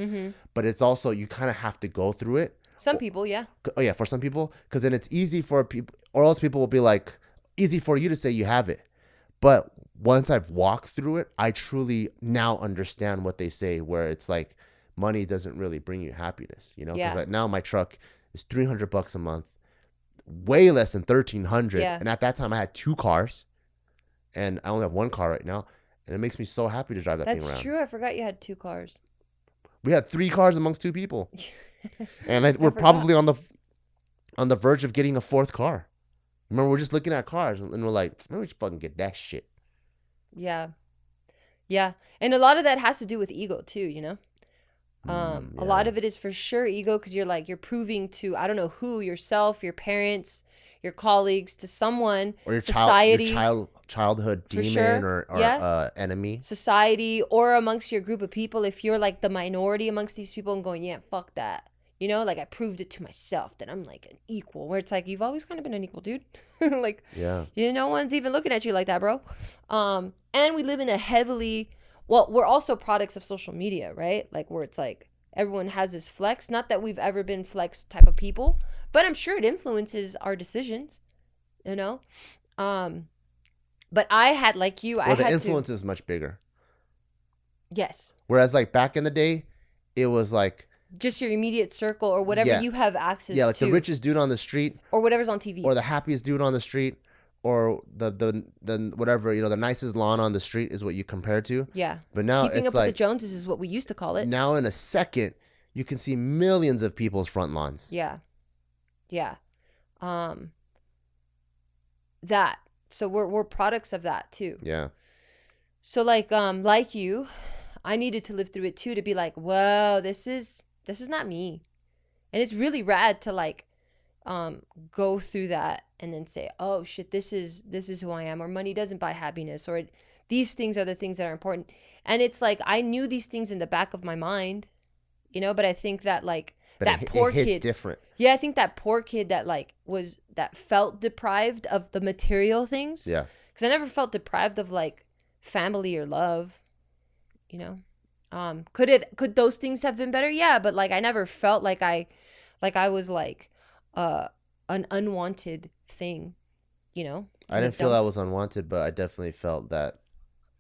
but it's also you kind of have to go through it. Some people, yeah. Oh yeah, for some people, because then it's easy for people, or else people will be like, easy for you to say you have it. But once I've walked through it, I truly now understand what they say, where it's like money doesn't really bring you happiness, you know? Because like now my truck is $300 a month, way less than 1,300. Yeah. And at that time I had 2 cars, and I only have 1 car right now, and it makes me so happy to drive that thing around. That's true. I forgot you had 2 cars. We had 3 cars amongst 2 people, and we're probably on the verge of getting a 4th car. Remember, we're just looking at cars, and we're like, maybe we should fucking get that shit. Yeah. Yeah. And a lot of that has to do with ego too, you know? A lot of it is for sure ego, because you're proving to, I don't know who, yourself, your parents, your colleagues, to someone, or your society, childhood demon, sure. or enemy, society, or amongst your group of people. If you're like the minority amongst these people and going, yeah, fuck that. You know, like I proved it to myself that I'm like an equal, where it's like, you've always kind of been an equal, dude. Like, yeah, no one's even looking at you like that, bro. And we live in a we're also products of social media, right? Like where it's like everyone has this flex. Not that we've ever been flex type of people, but I'm sure it influences our decisions, you know? But I had, like you, well, the influence is much bigger. Yes. Whereas like back in the day, it was like just your immediate circle or whatever you have access to. Yeah, like the richest dude on the street. Or whatever's on TV. Or the happiest dude on the street. Or the whatever, you know, the nicest lawn on the street is what you compare to. Yeah. But now Keeping it's up like, with the Joneses is what we used to call it. Now in a second, you can see millions of people's front lawns. Yeah. Yeah. That. So we're products of that too. Yeah. So like you, I needed to live through it too, to be like, whoa, this is not me. And it's really rad to like go through that and then say, oh shit, this is who I am, or money doesn't buy happiness, or these things are the things that are important. And it's like I knew these things in the back of my mind, you know, but I think that like poor kid different. Yeah, I think that poor kid that like that felt deprived of the material things. Yeah. Because I never felt deprived of like family or love, you know. Could those things have been better? Yeah, but like I never felt like I was like an unwanted thing, you know. I didn't feel I was unwanted, but I definitely felt that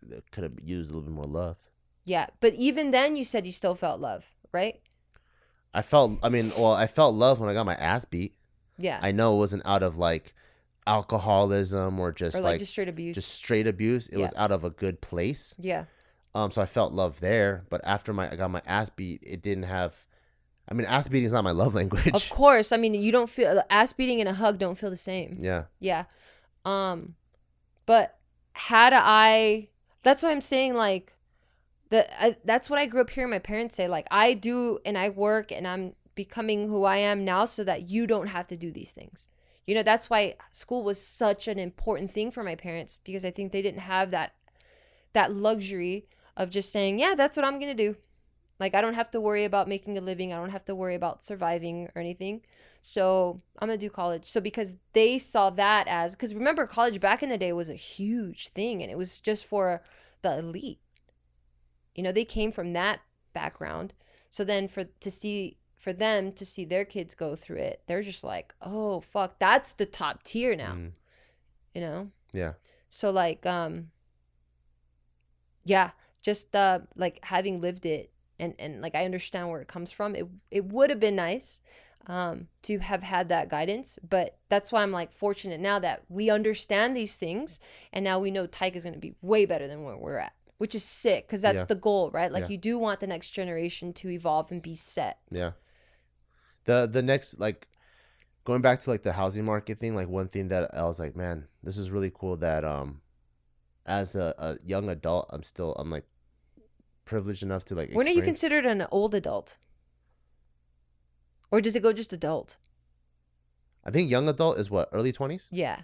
it could have used a little bit more love. Yeah, but even then you said you still felt love, right? I felt love when I got my ass beat. Yeah. I know it wasn't out of like alcoholism or just just straight abuse. Just straight abuse. It was out of a good place. Yeah. So I felt love there, but after I got my ass beat, it didn't have. I mean, ass beating is not my love language. Of course. I mean, you don't feel ass beating and a hug don't feel the same. Yeah. Yeah. But that's why I'm saying like that's what I grew up hearing my parents say. Like I do, and I work, and I'm becoming who I am now so that you don't have to do these things. You know, that's why school was such an important thing for my parents, because I think they didn't have that luxury of just saying, yeah, that's what I'm going to do. Like, I don't have to worry about making a living. I don't have to worry about surviving or anything. So I'm going to do college. So because they saw that as, because remember, college back in the day was a huge thing, and it was just for the elite. You know, they came from that background. So then for them to see their kids go through it, they're just like, oh, fuck, that's the top tier now. You know? Yeah. So like, yeah, just like having lived it, and like I understand where it comes from. It would have been nice to have had that guidance, but that's why I'm like fortunate now that we understand these things, and now we know Tyke is going to be way better than where we're at, which is sick, because that's the goal, right? Like you do want the next generation to evolve and be set. Yeah. The next, like, going back to like the housing market thing, like one thing that I was like, man, this is really cool that as a young adult, I'm like privileged enough to like. When are you considered an old adult? Or does it go just adult? I think young adult is what, early 20s? Yeah.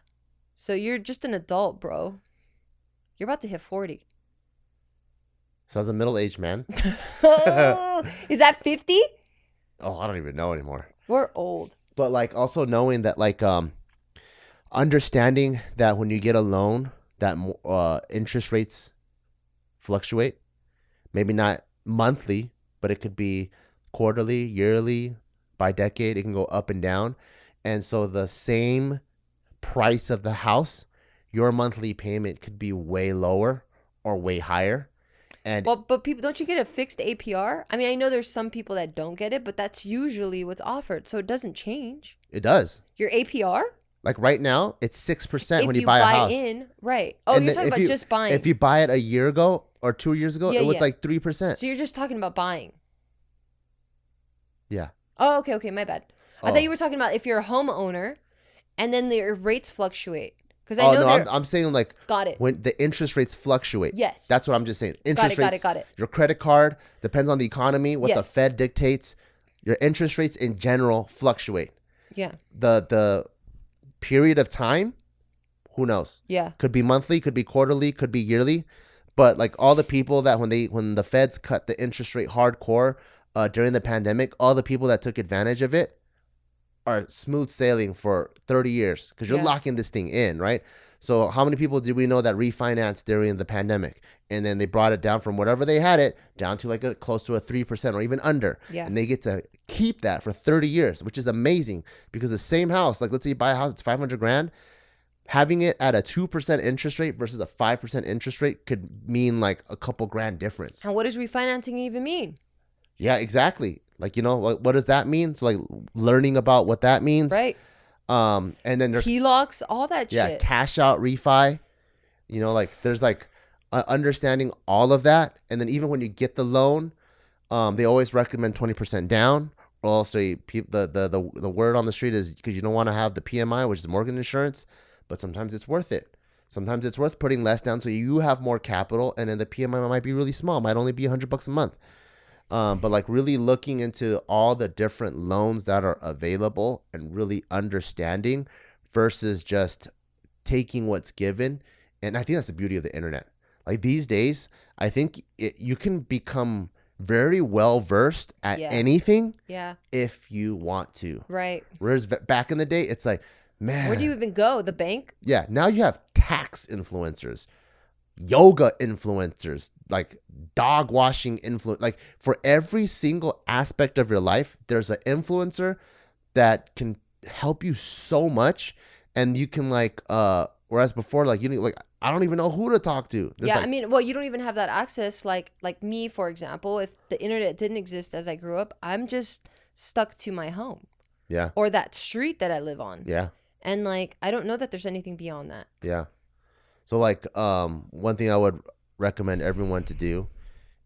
So you're just an adult, bro. You're about to hit 40. So as a middle-aged man. Is that 50? Oh, I don't even know anymore. We're old. But like also knowing that like understanding that when you get a loan that interest rates fluctuate, maybe not monthly, but it could be quarterly, yearly, by decade. It can go up and down. And so the same price of the house, your monthly payment could be way lower or way higher. And Well, but people, don't you get a fixed APR? I mean, I know there's some people that don't get it, but that's usually what's offered, so it doesn't change. it does. Your APR? Like right now, it's 6% when If you buy a house. in, right. Oh, And you're then talking about just buying. If you buy it a year ago or 2 years ago, Yeah, it was yeah. like 3%. So you're just talking about buying. Yeah. Oh, okay, my bad. I Oh. thought you were talking about if you're a homeowner and then their rates fluctuate. Because I Oh know no, they're... I'm saying like Got it. when the interest rates fluctuate. Yes. That's what I'm just saying. Interest Got it, rates. got it. Your credit card depends on the economy, what the Yes. Fed dictates. Your interest rates in general fluctuate. Yeah. The period of time, who knows? Yeah. Could be monthly, could be quarterly, could be yearly. But like all the people that when the Feds cut the interest rate hardcore during the pandemic, all the people that took advantage of it are smooth sailing for 30 years because you're Yeah. locking this thing in, right? So how many people do we know that refinanced during the pandemic and then they brought it down from whatever they had it down to like close to a 3% or even under, Yeah. and they get to keep that for 30 years, which is amazing because the same house, like let's say you buy a house, it's 500 grand, having it at a 2% interest rate versus a 5% interest rate could mean like a couple grand difference. And what does refinancing even mean? Yeah, exactly. Like, you know, what does that mean? So like learning about what that means. Right. And then there's HELOCs, all that shit. cash out refi. You know, like there's like understanding all of that. And then even when you get the loan, they always recommend 20% down. Or also the word on the street is because you don't want to have the PMI, which is mortgage insurance, but sometimes it's worth it. Sometimes it's worth putting less down so you have more capital, and then the PMI might be really small, might only be $100 a month. But like really looking into all the different loans that are available and really understanding versus just taking what's given. And I think that's the beauty of the internet. Like these days, I think you can become very well versed at anything Yeah. if you want to. Right. Whereas back in the day, it's like, man, Where do you even go? The bank? yeah, now you have tax influencers, yoga influencers, like dog washing influence. Like for every single aspect of your life, there's an influencer that can help you so much, and you can like whereas before, like you need like I don't even know who to talk to. There's Yeah, like, I mean, well, you don't even have that access. Like me, for example, if the internet didn't exist as I grew up, I'm just stuck to my home yeah, or that street that I live on. yeah, And like, I don't know that there's anything beyond that. yeah. So like one thing I would recommend everyone to do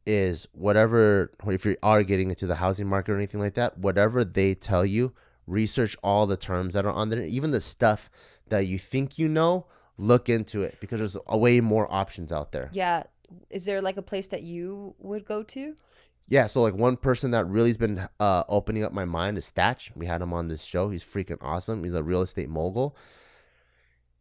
is whatever, if you are getting into the housing market or anything like that, whatever they tell you, research all the terms that are on there, even the stuff that you think you know, look into it because there's a way more options out there. Yeah. Is there like a place that you would go to? Yeah, so like one person that really's been opening up my mind is Thatch. We had him on this show. He's freaking awesome. He's a real estate mogul.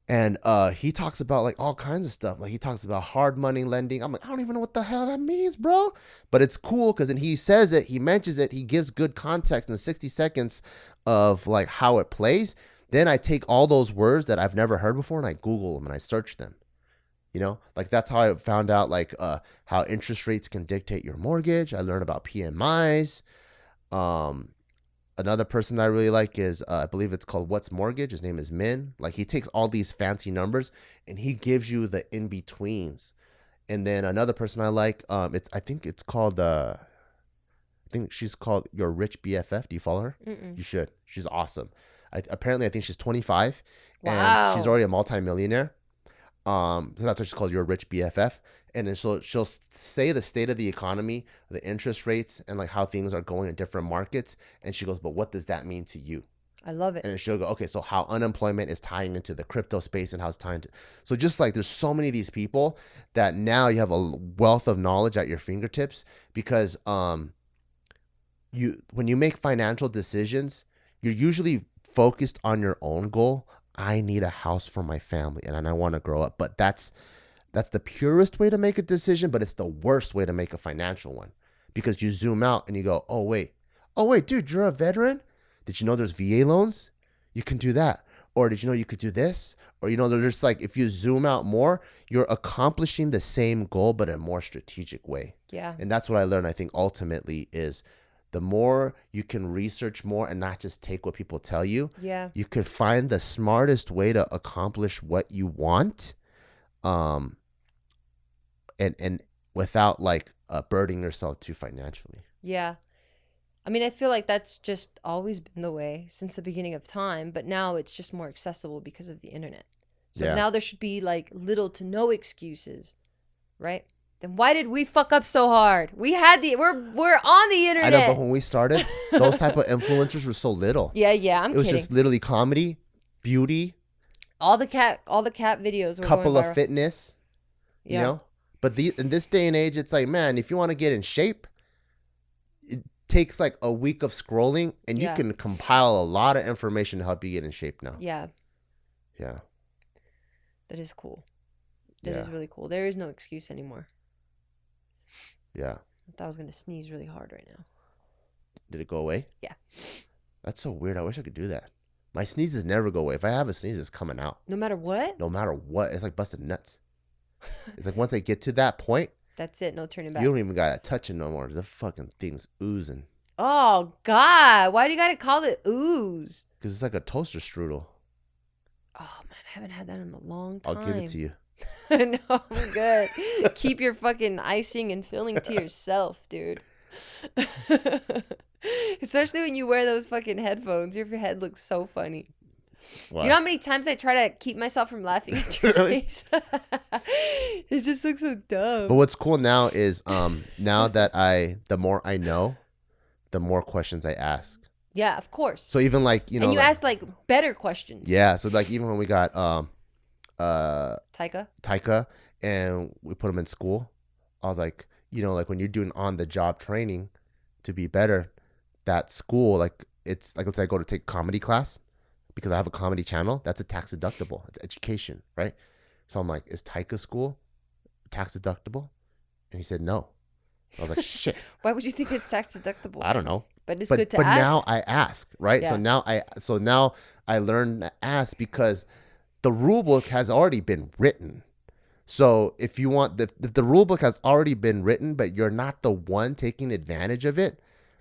And he talks about like all kinds of stuff. Like he talks about hard money lending. I'm like, I don't even know what the hell that means, bro. But it's cool because then he says it, he mentions it, he gives good context in the 60 seconds of like how it plays. Then I take all those words that I've never heard before and I Google them and I search them. You know, like that's how I found out like how interest rates can dictate your mortgage. I learned about PMIs. Another person that I really like is I believe it's called What's Mortgage. His name is Min. Like he takes all these fancy numbers and he gives you the in betweens. And then another person I like, I think it's called I think she's called Your Rich BFF. Do you follow her? Mm-mm. You should. She's awesome. Apparently I think she's 25 Wow. and she's already a multimillionaire. So that's what she's called, Your Rich BFF. And then she'll say the state of the economy, the interest rates, and like how things are going in different markets. And she goes, but what does that mean to you? I love it. And then she'll go, okay, so how unemployment is tying into the crypto space and how it's tying to. So just like there's so many of these people that now you have a wealth of knowledge at your fingertips because when you make financial decisions, you're usually focused on your own goal. I need a house for my family and I want to grow up. But that's the purest way to make a decision, but it's the worst way to make a financial one because you zoom out and you go, oh, wait, dude, you're a veteran. Did you know there's VA loans? You can do that. Or did you know you could do this? Or, you know, they're just like, if you zoom out more, you're accomplishing the same goal, but in a more strategic way. Yeah. And that's what I learned, I think, ultimately is the more you can research more and not just take what people tell you, Yeah. you could find the smartest way to accomplish what you want, and without like burdening yourself too financially. Yeah. I mean, I feel like that's just always been the way since the beginning of time, but now it's just more accessible because of the internet. So now there should be like little to no excuses, right? Then why did we fuck up so hard? We're on the internet. I know, but when we started, those type of influencers were so little. Yeah, I'm kidding. It was just literally comedy, beauty, all the cat videos were couple going viral. of fitness, you know? But in this day and age, it's like, man, if you want to get in shape, it takes like a week of scrolling and you can compile a lot of information to help you get in shape now. Yeah. Yeah. That is cool. That is really cool. There is no excuse anymore. Yeah. I thought I was going to sneeze really hard right now. Did it go away? Yeah. That's so weird. I wish I could do that. My sneezes never go away. If I have a sneeze, it's coming out. No matter what? No matter what. It's like busted nuts. It's like once I get to that point, that's it. No turning back. You don't even got to touch it no more. The fucking thing's oozing. Oh, God. Why do you got to call it ooze? Because it's like a toaster strudel. Oh, man. I haven't had that in a long time. I'll give it to you. No, I'm good. Keep your fucking icing and filling to yourself, dude. Especially when you wear those fucking headphones. Your head looks so funny. Wow. You know how many times I try to keep myself from laughing at your face? It just looks so dumb. But what's cool now is now that the more I know, the more questions I ask. Yeah, of course. So even like, you know. And you ask like better questions. Yeah. So like even when we got Taika and we put him in school, I was like, you know, like when you're doing on the job training to be better, that school, like it's like, let's say I go to take comedy class because I have a comedy channel, that's a tax deductible. It's education, right? So I'm like, is Taika school tax deductible? And he said no. I was like, shit. Why would you think it's tax deductible? I don't know. But it's good to ask. But now I ask, right? Yeah. So now I learn to ask because the rule book has already been written. So if you want, if the rule book has already been written, but you're not the one taking advantage of it,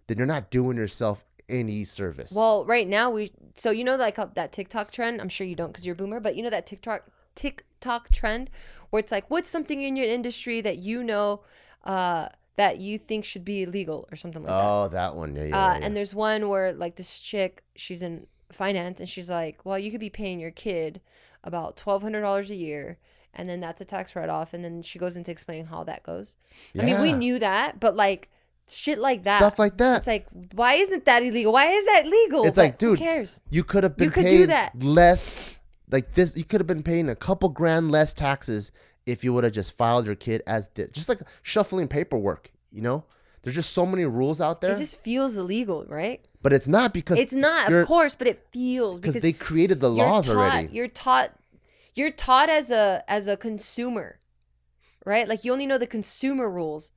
then you're not doing yourself any service. Well, right now so you know like that TikTok trend. I'm sure you don't because you're a boomer, but you know that TikTok trend where it's like, what's something in your industry that you know that you think should be illegal or something like that. Oh, that one. Yeah. And there's one where like this chick, she's in finance and she's like, well, you could be paying your kid about $1,200 a year. And then that's a tax write-off. And then she goes into explaining how that goes. Yeah. I mean, we knew that, but like shit like that. Stuff like that. It's like, why isn't that illegal? Why is that legal? It's like, dude, who cares? You could have been paying less. Like this, you could have been paying a couple grand less taxes if you would have just filed your kid as this. Just like shuffling paperwork, you know? There's just so many rules out there. It just feels illegal, right? But it's not because... It's not, of course, but it feels. Because they created the laws already. You're taught as a consumer, right? Like you only know the consumer rules.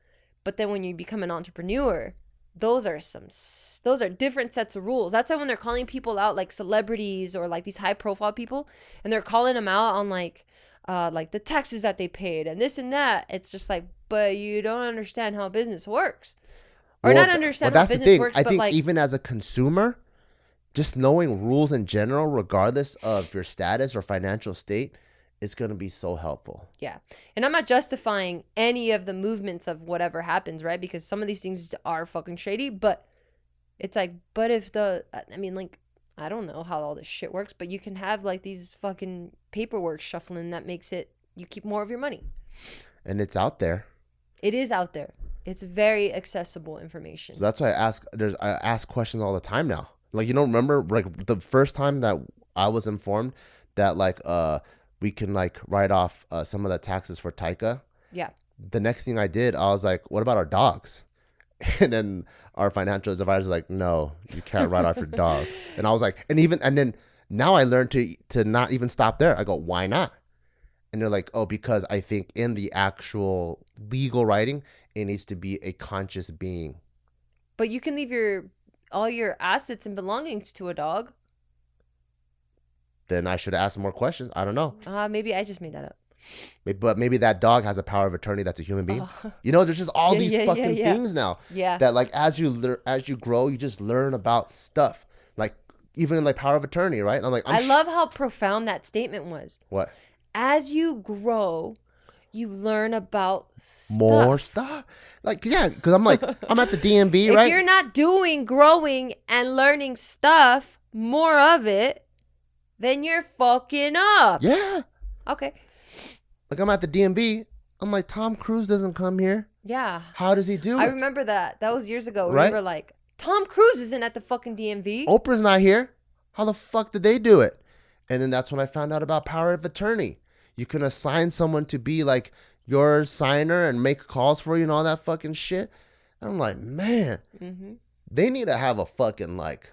But then when you become an entrepreneur, those are different sets of rules. That's why when they're calling people out, like celebrities or like these high profile people, and they're calling them out on like the taxes that they paid and this and that, it's just like, but you don't understand how business works, or not understand how business works. I think like, even as a consumer, just knowing rules in general, regardless of your status or financial state, is going to be so helpful. Yeah. And I'm not justifying any of the movements of whatever happens, right? Because some of these things are fucking shady, but it's like, but if I don't know how all this shit works, but you can have like these fucking paperwork shuffling that makes it, you keep more of your money. And it's out there. It is out there. It's very accessible information. So that's why I ask questions all the time now. Like, you don't remember like the first time that I was informed that like, we can like write off some of the taxes for Taika. Yeah. The next thing I did, I was like, what about our dogs? And then our financial advisor was like, no, you can't write off your dogs. And I was like, and then now I learned to not even stop there. I go, why not? And they're like, oh, because I think in the actual legal writing, it needs to be a conscious being. But you can leave your all your assets and belongings to a dog. Then I should ask more questions. I don't know. Maybe I just made that up. But maybe that dog has a power of attorney that's a human being. Oh. You know, there's just all these fucking things now. Yeah. That like as you grow, you just learn about stuff. Like even like power of attorney, right? And I'm like, I love how profound that statement was. What? As you grow, you learn about more stuff. Like, yeah, because I'm like, I'm at the DMV, right? If you're not doing, growing, and learning stuff, more of it, then you're fucking up. Yeah. Okay. Like, I'm at the DMV. I'm like, Tom Cruise doesn't come here. Yeah. How does he do it? I remember that. That was years ago. Right? We were like, Tom Cruise isn't at the fucking DMV. Oprah's not here. How the fuck did they do it? And then that's when I found out about power of attorney. You can assign someone to be like your signer and make calls for you and all that fucking shit. And I'm like, man, they need to have a fucking like,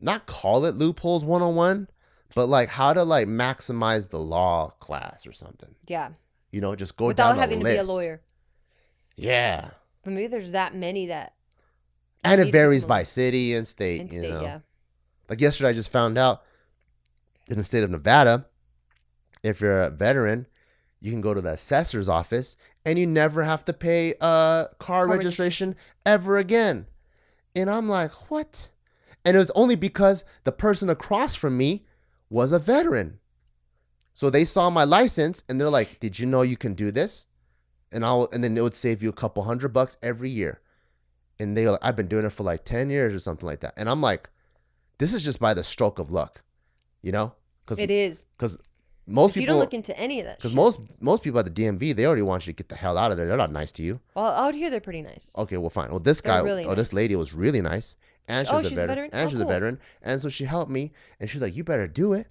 not call it loopholes 101, but like how to like maximize the law class or something. Yeah. You know, just go without down having the to be a list. lawyer. Yeah. But maybe there's that many that. And it varies by city and state. And you state, know. yeah. Like yesterday, I just found out in the state of Nevada, if you're a veteran, you can go to the assessor's office and you never have to pay car registration ever again. And I'm like, what? And it was only because the person across from me was a veteran. So they saw my license and they're like, did you know you can do this? And then it would save you a couple $100 every year. And they were like, I've been doing it for like 10 years or something like that. And I'm like, this is just by the stroke of luck, you know? It is. Because most people. You don't look into any of that shit. Because most people at the DMV, they already want you to get the hell out of there. They're not nice to you. Well, out here, they're pretty nice. Okay, well, fine. Well, this guy, really this nice. lady was really nice. And she was she's a veteran? And Oh, she's a cool. veteran. And so she helped me. And she's like, you better do it.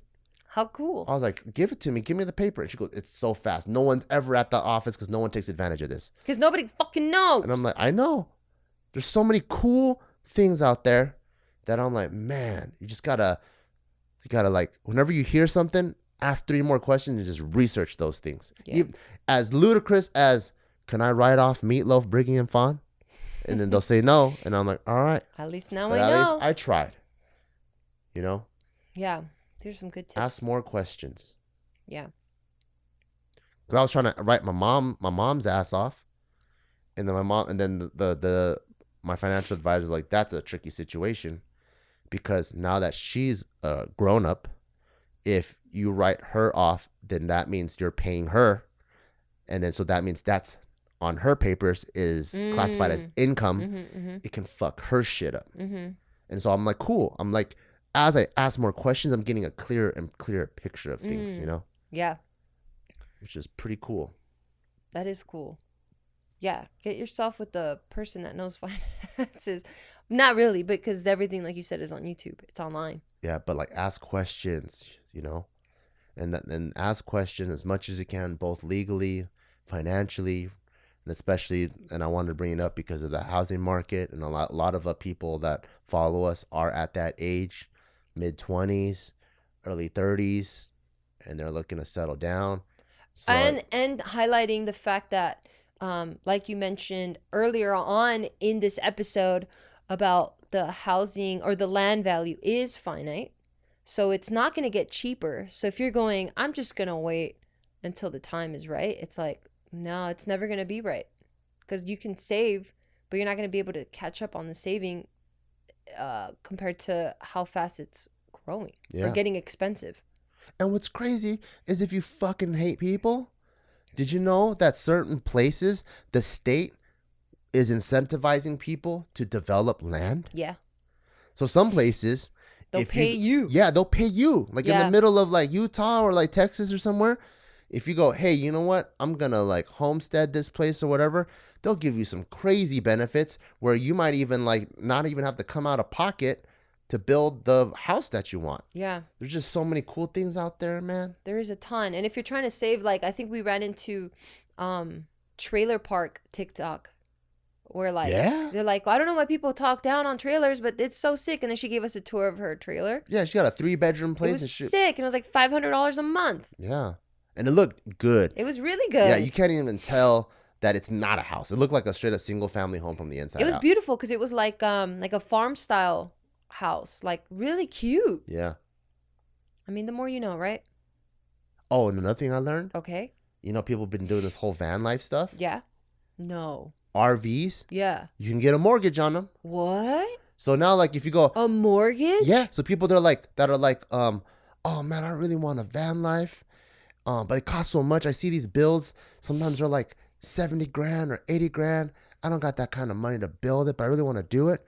How cool. I was like, give it to me. Give me the paper. And she goes, it's so fast. No one's ever at the office because no one takes advantage of this. Because nobody fucking knows. And I'm like, I know. There's so many cool things out there that I'm like, man, you gotta like, whenever you hear something, ask 3 more questions and just research those things. Yeah. As ludicrous as, can I write off Meatloaf, Briggy, and Fawn? And then they'll say no. And I'm like, all right. At least now But I at know. least I tried. You know? Yeah. There's some good tips. Ask more questions. Yeah. Because I was trying to write my mom's ass off. And then my financial advisor's like, that's a tricky situation. Because now that she's a grown up, if you write her off, then that means you're paying her. And then so that means that's on her papers is classified as income. It can fuck her shit up. And so I'm like, cool. I'm like, as I ask more questions, I'm getting a clearer and clearer picture of things, you know? Yeah. Which is pretty cool. That is cool. Yeah. Get yourself with the person that knows finances. Not really, because everything, like you said, is on YouTube. It's online. Yeah, but like ask questions, you know? And ask questions as much as you can, both legally, financially, and especially, and I wanted to bring it up because of the housing market, and a lot of people that follow us are at that age, mid-20s, early 30s, and they're looking to settle down. So And highlighting the fact that, like you mentioned earlier on in this episode about the housing or the land value is finite. So it's not going to get cheaper. So if you're going, I'm just going to wait until the time is right. It's like, no, it's never going to be right. Because you can save, but you're not going to be able to catch up on the saving compared to how fast it's growing or getting expensive. And what's crazy is if you fucking hate people, did you know that certain places, the state is incentivizing people to develop land? Yeah. So some places, they'll pay you. Yeah, they'll pay you. Like in the middle of like Utah or like Texas or somewhere. If you go, hey, you know what? I'm going to like homestead this place or whatever. They'll give you some crazy benefits where you might even like not even have to come out of pocket to build the house that you want. Yeah. There's just so many cool things out there, man. There is a ton. And if you're trying to save, like, I think we ran into trailer park TikTok where like, they're like, I don't know why people talk down on trailers, but it's so sick. And then she gave us a tour of her trailer. Yeah, she got a 3-bedroom place. It was sick. And it was like $500 a month. Yeah. And it looked good. It was really good. Yeah, you can't even tell that it's not a house. It looked like a straight up single family home from the inside It was out. beautiful because it was like a farm style house, like really cute. Yeah. I mean, the more you know, right? Oh, and another thing I learned, Okay. you know, people have been doing this whole van life stuff. Yeah. No. RVs, Yeah. you can get a mortgage on them. What? So now, like, if you go, A mortgage? yeah. So people that are like, oh man, I really want a van life, but it costs so much. I see these builds. Sometimes they're like 70 grand or 80 grand. I don't got that kind of money to build it, but I really want to do it.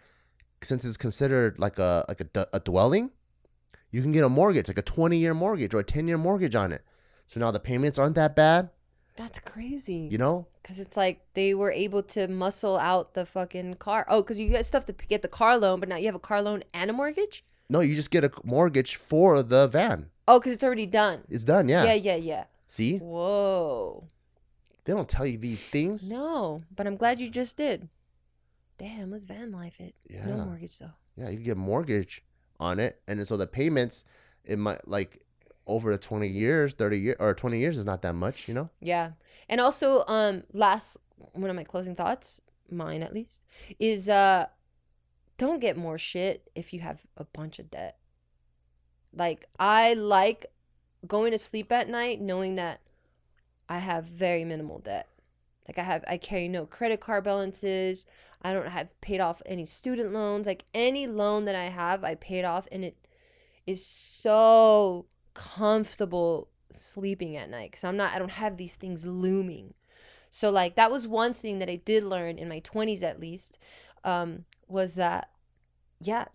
Since it's considered like a dwelling, you can get a mortgage, like a 20-year mortgage or a 10-year mortgage on it. So now the payments aren't that bad. That's crazy. You know? Because it's like they were able to muscle out the fucking car. Oh, because you get stuff to get the car loan, but now you have a car loan and a mortgage? No, you just get a mortgage for the van. Oh, because it's already done. It's done, yeah. Yeah. See? Whoa. They don't tell you these things. No, but I'm glad you just did. Damn, let's van life it. Yeah. No mortgage, though. Yeah, you can get a mortgage on it. And then so the payments, it might like over the 20 years, 30 years, or 20 years is not that much, you know? Yeah. And also, last, one of my closing thoughts, mine at least, is don't get more shit if you have a bunch of debt. Like, I like going to sleep at night knowing that I have very minimal debt. Like, I carry no credit card balances. I don't have paid off any student loans. Like, any loan that I have, I paid off, and it is so comfortable sleeping at night because I don't have these things looming. So like that was one thing that I did learn in my 20s at least, was that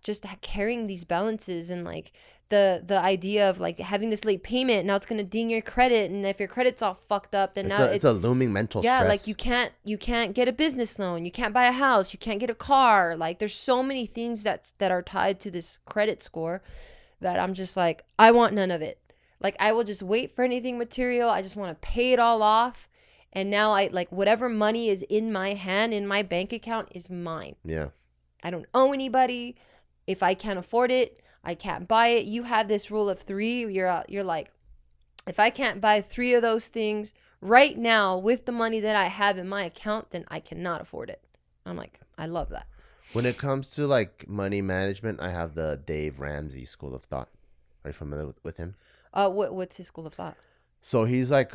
just carrying these balances, and like the idea of like having this late payment, now it's gonna ding your credit, and if your credit's all fucked up, then it's a looming mental stress. Like you can't get a business loan, you can't buy a house, you can't get a car. Like there's so many things that are tied to this credit score that I'm just like, I want none of it. Like I will just wait for anything material. I just want to pay it all off. And now I like whatever money is in my hand, in my bank account, is mine. Yeah. I don't owe anybody. If I can't afford it, I can't buy it. You have this rule of 3. You're like, if I can't buy 3 of those things right now with the money that I have in my account, then I cannot afford it. I'm like, I love that. When it comes to like money management, I have the Dave Ramsey school of thought. Are you familiar with him? What's his school of thought? So he's like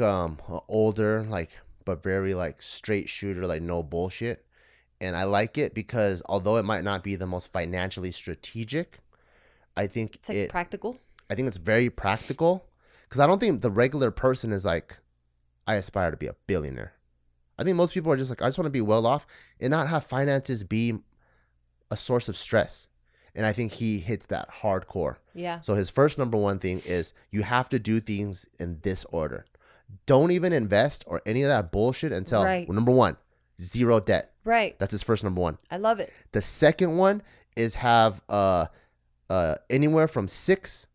older, like but very like straight shooter, like no bullshit. And I like it because although it might not be the most financially strategic, I think it's like practical. I think it's very practical because I don't think the regular person is like, I aspire to be a billionaire. I think most people are just like, I just want to be well off and not have finances be a source of stress. And I think he hits that hardcore. Yeah. So his first number one thing is you have to do things in this order. Don't even invest or any of that bullshit until well, number 1, 0 debt. Right. That's his first number 1. I love it. The second one is have anywhere from 6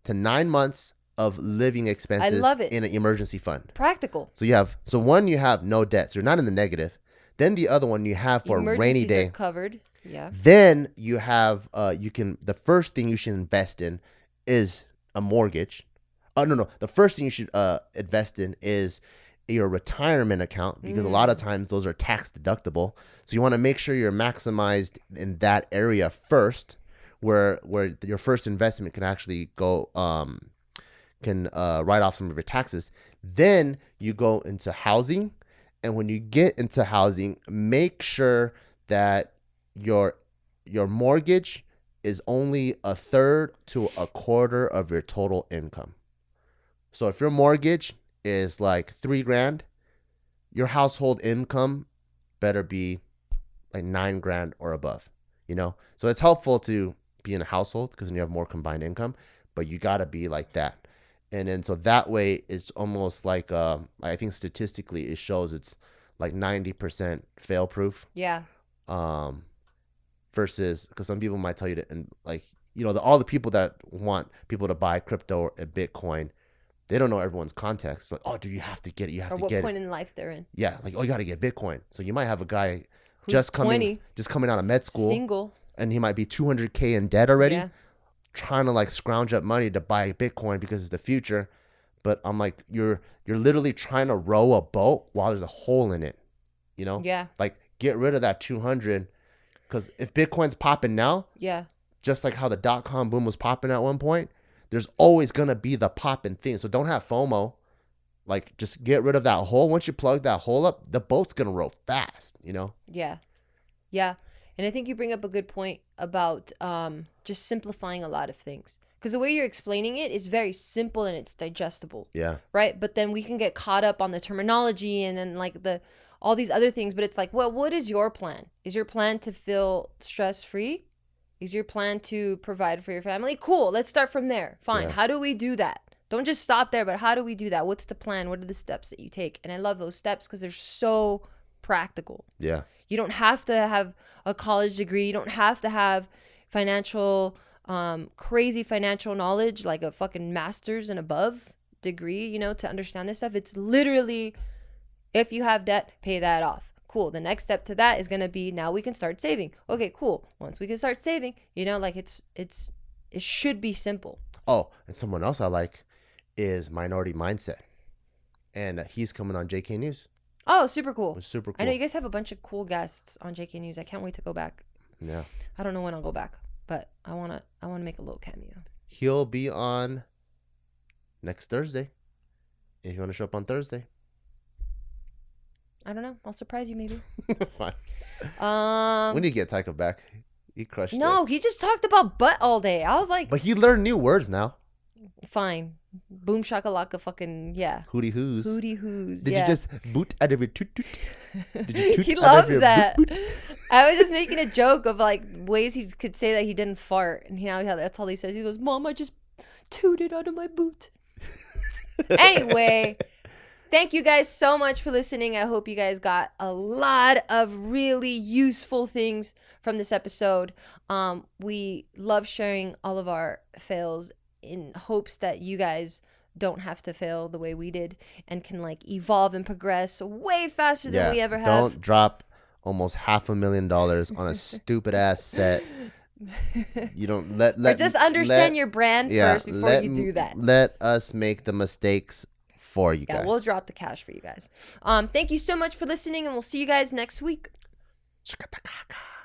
to 9 months of living expenses. I love it. In an emergency fund. Practical. So one, you have no debt, so you're not in the negative. Then the other one you have for a rainy day. Are covered. Yeah. Then you have the first thing you should invest in is a mortgage. No. The first thing you should invest in is your retirement account because a lot of times those are tax deductible. So you want to make sure you're maximized in that area first, where your first investment can actually go write off some of your taxes. Then you go into housing, and when you get into housing, make sure that your mortgage is only 1/3 to 1/4 of your total income. So if your mortgage is like $3,000, your household income better be like $9,000 or above, you know? So it's helpful to be in a household because then you have more combined income, but you got to be like that. And then so that way it's almost like I think statistically it shows it's like 90% fail proof. Yeah. Versus, because some people might tell you that, and like, you know, all the people that want people to buy crypto or Bitcoin, they don't know everyone's context. Like, oh, dude, you have to get it. You have to get it. Or what point in life they're in. Yeah, like, oh, you got to get Bitcoin. So you might have a guy who's just coming out of med school, single, and he might be $200K in debt already, yeah, trying to like scrounge up money to buy Bitcoin because it's the future. But I'm like, you're literally trying to row a boat while there's a hole in it, you know? Yeah. Like, get rid of that 200, because if Bitcoin's popping now, Yeah. just like how the .com boom was popping at one point, there's always gonna be the popping thing. So don't have FOMO. Like, just get rid of that hole. Once you plug that hole up, the boat's gonna row fast, you know? Yeah. Yeah. And I think you bring up a good point about just simplifying a lot of things. Because the way you're explaining it is very simple and it's digestible. Yeah. Right? But then we can get caught up on the terminology and then like all these other things. But it's like, well, what is your plan? Is your plan to feel stress-free? Is your plan to provide for your family? Cool. Let's start from there. Fine. Yeah. How do we do that? Don't just stop there, but how do we do that? What's the plan? What are the steps that you take? And I love those steps because they're so practical. Yeah. You don't have to have a college degree. You don't have to have crazy financial knowledge, like a fucking master's and above degree, you know, to understand this stuff. It's literally, if you have debt, pay that off. Cool. The next step to that is going to be, now we can start saving. Okay, cool. Once we can start saving, you know, like it should be simple. Oh, and someone else I like is Minority Mindset. And he's coming on JK News. Oh, super cool. It was super cool. I know you guys have a bunch of cool guests on JK News. I can't wait to go back. Yeah. I don't know when I'll go back, but I want to make a little cameo. He'll be on next Thursday. If you want to show up on Thursday. I don't know. I'll surprise you maybe. Fine. We need to get Tycho back. He crushed it. No, he just talked about butt all day. I was like, but he learned new words now. Fine. Boom shakalaka fucking, yeah. Hootie hoos. Hootie hoos. Did yeah. you just boot out of your toot toot? Did you toot He out loves of your that. boot boot? I was just making a joke of like ways he could say that he didn't fart. And that's all he says. He goes, Mom, I just tooted out of my boot. Anyway, thank you guys so much for listening. I hope you guys got a lot of really useful things from this episode. We love sharing all of our fails in hopes that you guys don't have to fail the way we did and can like evolve and progress way faster than we ever have. Don't drop almost $500,000 on a stupid ass set. You don't let or just understand your brand first before you do that. Let us make the mistakes for you guys. Yeah, we'll drop the cash for you guys. Thank you so much for listening, and we'll see you guys next week. Chicka-pa-ka-ka.